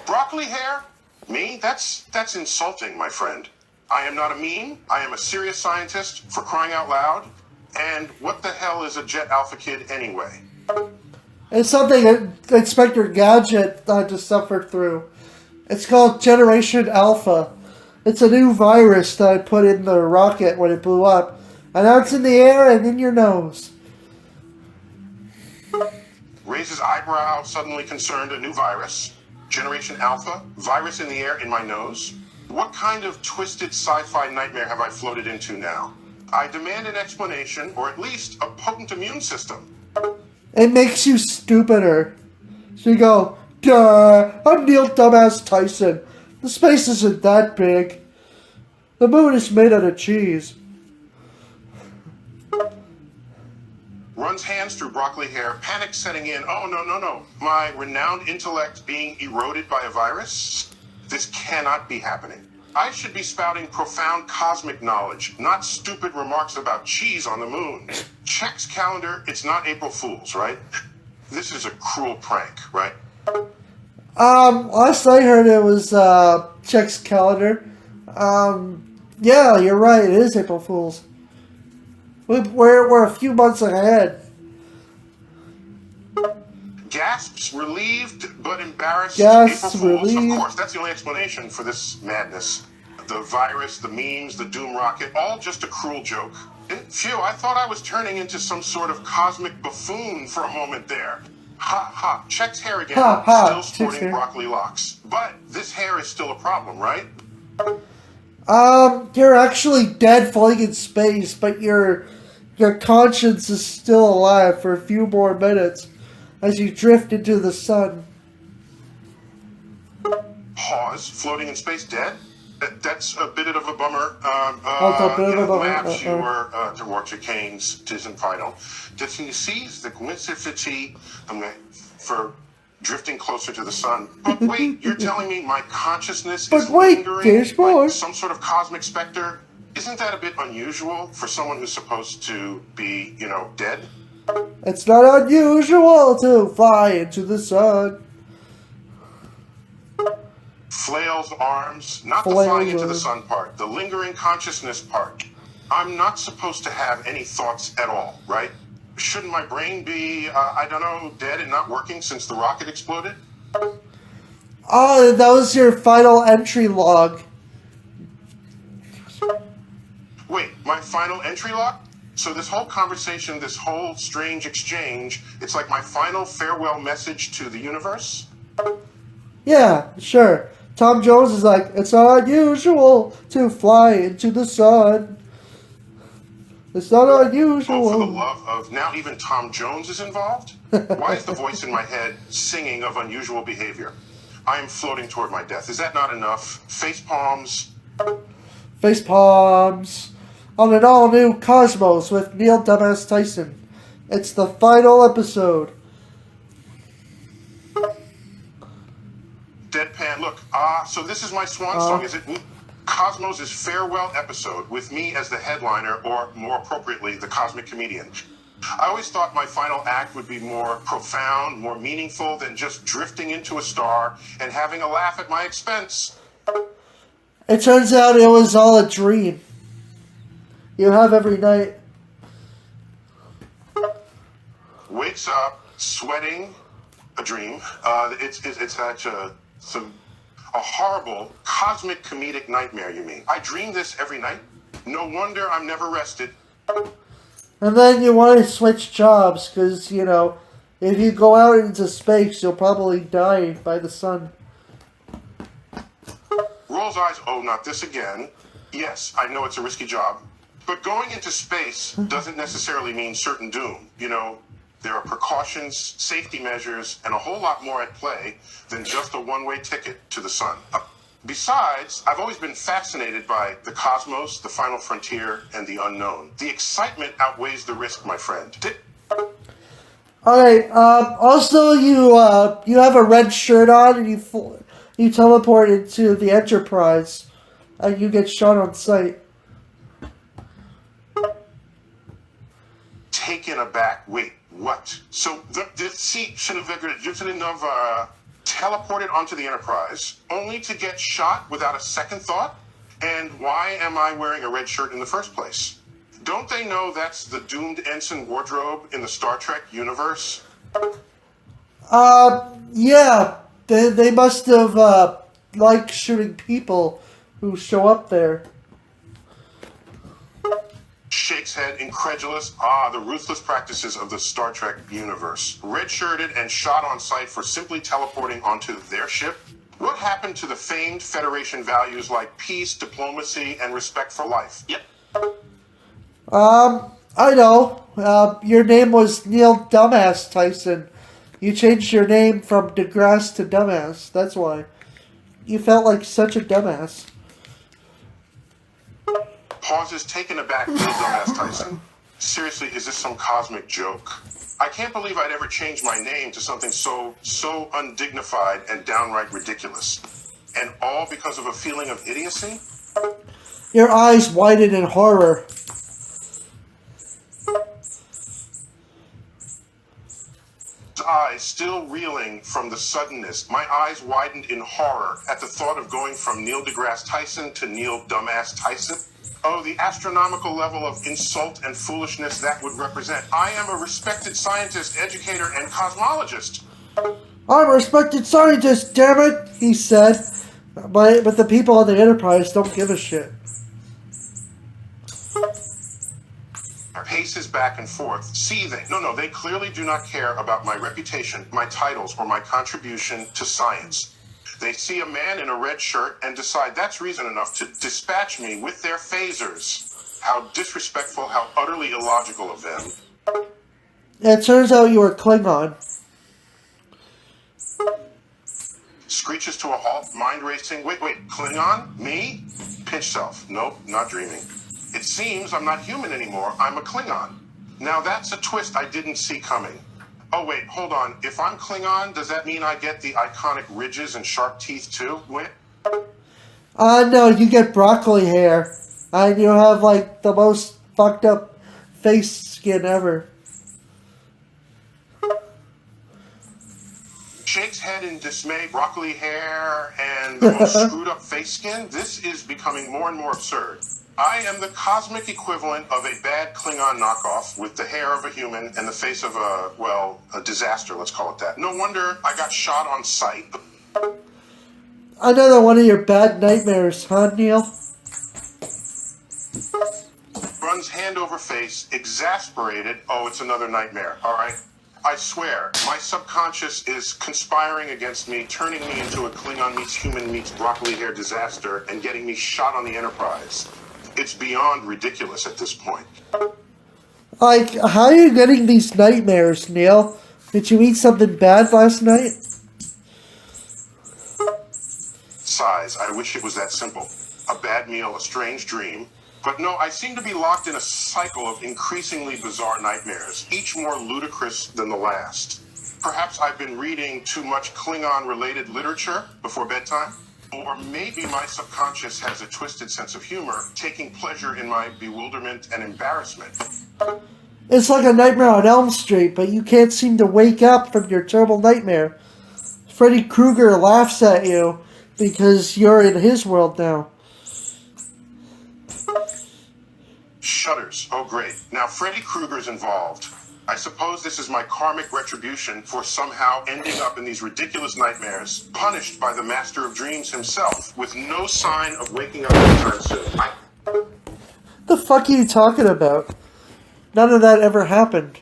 Broccoli hair? Me? That's insulting, my friend. I am not a meme. I am a serious scientist, for crying out loud. And what the hell is a Jet Alpha kid anyway? It's something Inspector Gadget just suffered through. It's called Generation Alpha. It's a new virus that I put in the rocket when it blew up. And now it's in the air and in your nose. Raises eyebrow, suddenly concerned, a new virus. Generation Alpha, virus in the air in my nose. What kind of twisted sci-fi nightmare have I floated into now? I demand an explanation, or at least a potent immune system. It makes you stupider. So you go, duh, I'm Neil Dumbass Tyson. The space isn't that big. The moon is made out of cheese. Runs hands through broccoli hair, panic setting in. Oh, no. My renowned intellect being eroded by a virus? This cannot be happening. I should be spouting profound cosmic knowledge, not stupid remarks about cheese on the moon. Checks calendar, it's not April Fool's, right? This is a cruel prank, right? Last I heard it was, Check's calendar. Yeah, you're right, it is April Fool's. We're a few months ahead. Gasps, relieved but embarrassed. Gasps, April Fools. relieved. Of course, that's the only explanation for this madness. The virus, the memes, the doom rocket, all just a cruel joke. Phew, I thought I was turning into some sort of cosmic buffoon for a moment there. Ha, Check's hair again, Ha, still Check's sporting hair. broccoli locks. But this hair is still a problem, right? You're actually dead floating in space, but your conscience is still alive for a few more minutes as you drift into the sun. Pause, floating in space dead? That's a bit of a bummer. A bit of a bummer, Perhaps you were to watch your canes, tisn't final. Did you see the coincidence for drifting closer to the sun. But wait, you're telling me my consciousness But is wait, lingering there's more. like some sort of cosmic specter? Isn't that a bit unusual for someone who's supposed to be, dead? It's not unusual to fly into the sun. Flails arms, not the Flails flying into the arms. sun part, the lingering consciousness part. I'm not supposed to have any thoughts at all, right? Shouldn't my brain be, dead and not working since the rocket exploded? Oh, that was your final entry log. Wait, my final entry log? So this whole conversation, this whole strange exchange, it's like my final farewell message to the universe? Yeah, sure. Tom Jones is like, it's not unusual to fly into the sun. It's not unusual. Oh, for the love of, now even Tom Jones is involved? Why is the voice in my head singing of unusual behavior? I am floating toward my death. Is that not enough? Face palms. Face palms on an all-new Cosmos with Neil Dumbass Tyson. It's the final episode. Deadpan, look, so this is my swan song, is it? Cosmos' farewell episode with me as the headliner, or more appropriately, the cosmic comedian. I always thought my final act would be more profound, more meaningful than just drifting into a star and having a laugh at my expense. It turns out it was all a dream. You have every night. Wakes up, sweating, a dream. It's such a horrible cosmic comedic nightmare, you mean? I dream this every night? No wonder I'm never rested. And then you want to switch jobs because, if you go out into space, you'll probably die by the sun. Rolls eyes, oh, not this again. Yes, I know it's a risky job. But going into space doesn't necessarily mean certain doom. There are precautions, safety measures, and a whole lot more at play than just a one-way ticket to the sun. Besides, I've always been fascinated by the cosmos, the final frontier, and the unknown. The excitement outweighs the risk, my friend. Alright, also you have a red shirt on and you teleport into the Enterprise and you get shot on sight. Taken aback. Wait, what? So the seat should have teleported onto the Enterprise, only to get shot without a second thought? And why am I wearing a red shirt in the first place? Don't they know that's the doomed ensign wardrobe in the Star Trek universe? Yeah. They must have, liked shooting people who show up there. Shakes head, incredulous. The ruthless practices of the Star Trek universe. Red-shirted and shot on sight for simply teleporting onto their ship? What happened to the famed Federation values like peace, diplomacy, and respect for life? Yep. I know. Your name was Neil Dumbass Tyson. You changed your name from DeGrasse to Dumbass. That's why. You felt like such a dumbass. Pauses, taken aback, Neil Dumbass Tyson. Seriously, is this some cosmic joke? I can't believe I'd ever change my name to something so undignified and downright ridiculous. And all because of a feeling of idiocy? Your eyes widened in horror. Eyes still reeling from the suddenness. My eyes widened in horror at the thought of going from Neil deGrasse Tyson to Neil Dumbass Tyson. Oh, the astronomical level of insult and foolishness that would represent. I am a respected scientist, educator, and cosmologist. I'm a respected scientist, damn it, he said. But the people on the Enterprise don't give a shit. Paces back and forth, seething. No, they clearly do not care about my reputation, my titles, or my contribution to science. They see a man in a red shirt and decide that's reason enough to dispatch me with their phasers. How disrespectful, how utterly illogical of them. It turns out you were Klingon. Screeches to a halt, mind racing. Wait, Klingon? Me? Pinch self. Nope, not dreaming. It seems I'm not human anymore. I'm a Klingon. Now that's a twist I didn't see coming. Oh wait, hold on. If I'm Klingon, does that mean I get the iconic ridges and sharp teeth too? Wick? No, you get broccoli hair. And you have, like, the most fucked up face skin ever. Shakes head in dismay, broccoli hair, and the most screwed up face skin? This is becoming more and more absurd. I am the cosmic equivalent of a bad Klingon knockoff with the hair of a human and the face of a disaster, let's call it that. No wonder I got shot on sight. Another one of your bad nightmares, huh, Neil? Runs hand over face, exasperated. Oh, it's another nightmare, all right? I swear, my subconscious is conspiring against me, turning me into a Klingon meets human meets broccoli hair disaster and getting me shot on the Enterprise. It's beyond ridiculous at this point. Like, how are you getting these nightmares, Neil? Did you eat something bad last night? Sighs, I wish it was that simple. A bad meal, a strange dream. But no, I seem to be locked in a cycle of increasingly bizarre nightmares, each more ludicrous than the last. Perhaps I've been reading too much Klingon-related literature before bedtime? Or maybe my subconscious has a twisted sense of humor, taking pleasure in my bewilderment and embarrassment. It's like a nightmare on Elm Street, but you can't seem to wake up from your terrible nightmare. Freddy Krueger laughs at you because you're in his world now. Shudders. Oh, great. Now Freddy Krueger's involved. I suppose this is my karmic retribution for somehow ending up in these ridiculous nightmares, punished by the Master of Dreams himself, with no sign of waking up anytime soon. The fuck are you talking about? None of that ever happened.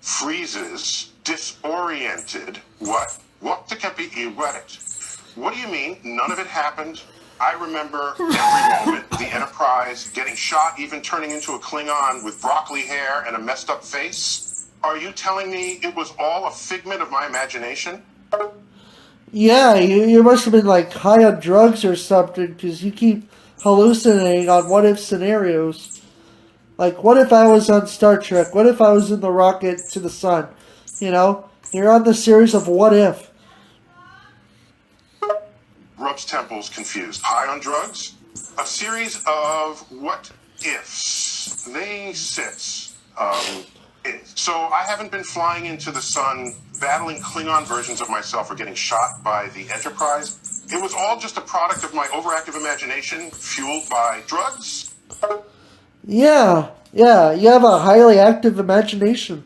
Freezes, disoriented. What? What the kepi iweret? What do you mean? None of it happened? I remember every moment, the Enterprise getting shot, even turning into a Klingon with broccoli hair and a messed up face. Are you telling me it was all a figment of my imagination? Yeah, you must have been like high on drugs or something because you keep hallucinating on what if scenarios. Like, what if I was on Star Trek? What if I was in the rocket to the sun? You know, you're on the series of what if. Rubs temples, confused. High on drugs? A series of what ifs. They sits. So I haven't been flying into the sun, battling Klingon versions of myself or getting shot by the Enterprise. It was all just a product of my overactive imagination, fueled by drugs? Yeah, you have a highly active imagination.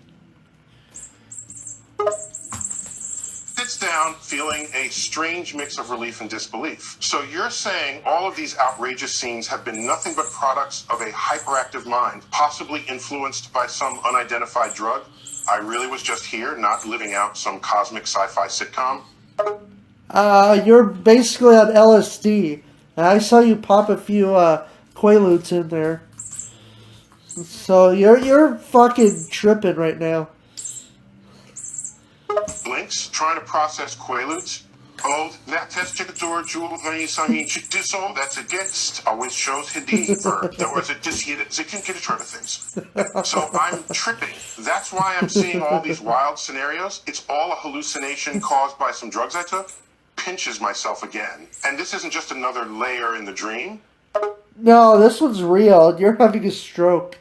Sits down, feeling a strange mix of relief and disbelief. So you're saying all of these outrageous scenes have been nothing but products of a hyperactive mind, possibly influenced by some unidentified drug? I really was just here, not living out some cosmic sci-fi sitcom? You're basically on LSD. I saw you pop a few Quaaludes in there. So you're fucking tripping right now. Blinks, trying to process Quaaludes. Oh, that test chickator jewel honey sami chidiso, that's against always shows hidi verb. There was a dishid zikin of things. So I'm tripping. That's why I'm seeing all these wild scenarios. It's all a hallucination caused by some drugs I took. Pinches myself again. And this isn't just another layer in the dream. No, this one's real. You're having a stroke.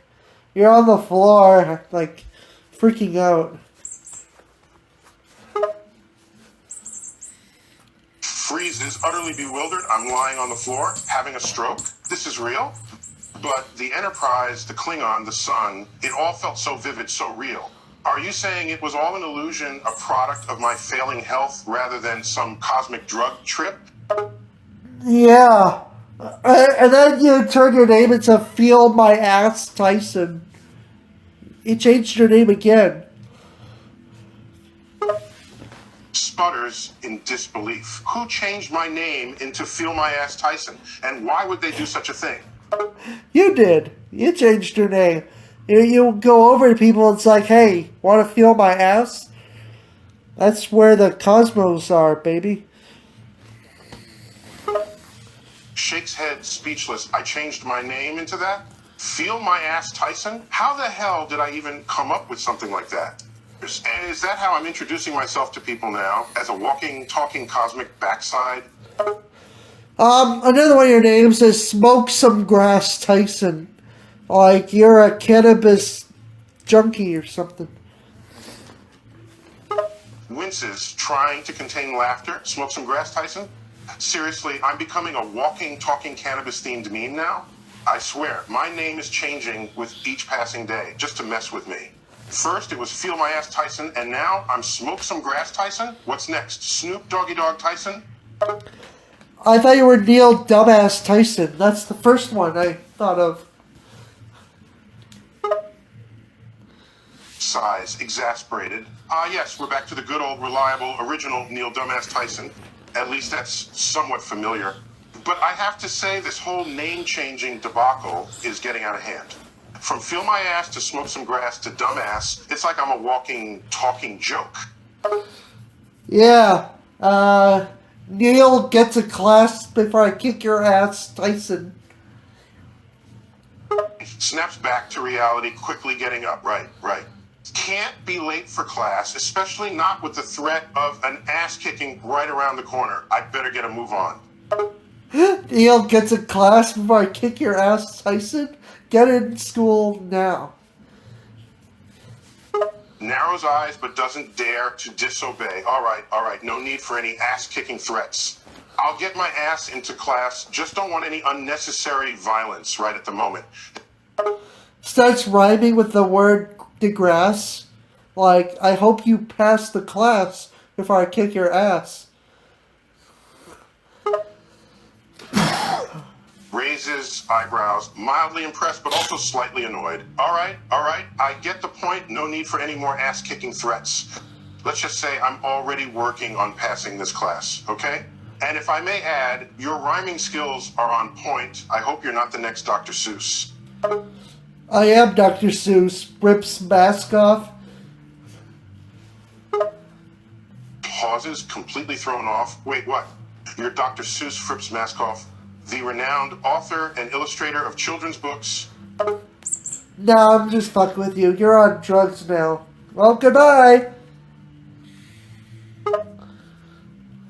You're on the floor, like, freaking out. Freezes, utterly bewildered. I'm lying on the floor, having a stroke. This is real? But the Enterprise, the Klingon, the sun, it all felt so vivid, so real. Are you saying it was all an illusion, a product of my failing health, rather than some cosmic drug trip? Yeah. And then you turn your name into Feel My Ass Tyson. You changed your name again. Sputters in disbelief. Who changed my name into Feel My Ass Tyson? And why would they do such a thing? You did. You changed your name. You go over to people and it's like, hey, want to feel my ass? That's where the cosmos are, baby. Shakes head, speechless. I changed my name into that? Feel my ass, Tyson? How the hell did I even come up with something like that? And is that how I'm introducing myself to people now? As a walking, talking cosmic backside? Another one of your names is Smoke Some Grass Tyson. Like you're a cannabis junkie or something. Winces, trying to contain laughter. Smoke some grass, Tyson? Seriously, I'm becoming a walking, talking cannabis-themed meme now? I swear, my name is changing with each passing day, just to mess with me. First, it was Feel My Ass Tyson, and now I'm Smoke Some Grass Tyson? What's next? Snoop Doggy Dog Tyson? I thought you were Neil Dumbass Tyson. That's the first one I thought of. Sighs, exasperated. Yes, we're back to the good old, reliable, original Neil Dumbass Tyson. At least that's somewhat familiar. But I have to say, this whole name-changing debacle is getting out of hand. From Feel My Ass to Smoke Some Grass to Dumbass, it's like I'm a walking, talking joke. Yeah, Neil gets a class before I kick your ass, Tyson. Snaps back to reality, quickly getting up. Right. Can't be late for class, especially not with the threat of an ass-kicking right around the corner. I'd better get a move on. Neil gets a class before I kick your ass, Tyson. Get in school now. Narrows eyes but doesn't dare to disobey. All right. No need for any ass-kicking threats. I'll get my ass into class. Just don't want any unnecessary violence right at the moment. Starts rhyming with the word DeGrasse. Like, I hope you pass the class before I kick your ass. Raises eyebrows, mildly impressed but also slightly annoyed. All right. I get the point. No need for any more ass-kicking threats. Let's just say I'm already working on passing this class, okay? And if I may add, your rhyming skills are on point. I hope you're not the next Dr. Seuss. I am Dr. Seuss. Rips mask off. Pauses, completely thrown off. Wait, what? You're Dr. Seuss Fripp's mask off, the renowned author and illustrator of children's books. No, I'm just fucking with you. You're on drugs now. Well, goodbye.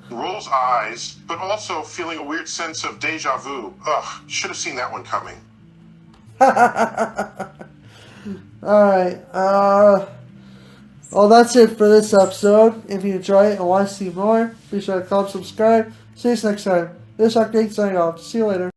Rolls eyes, but also feeling a weird sense of deja vu. Ugh, should have seen that one coming. Alright, well, that's it for this episode. If you enjoy it and want to see more, be sure to comment, subscribe. See you next time. This is Dr. Nate signing off. See you later.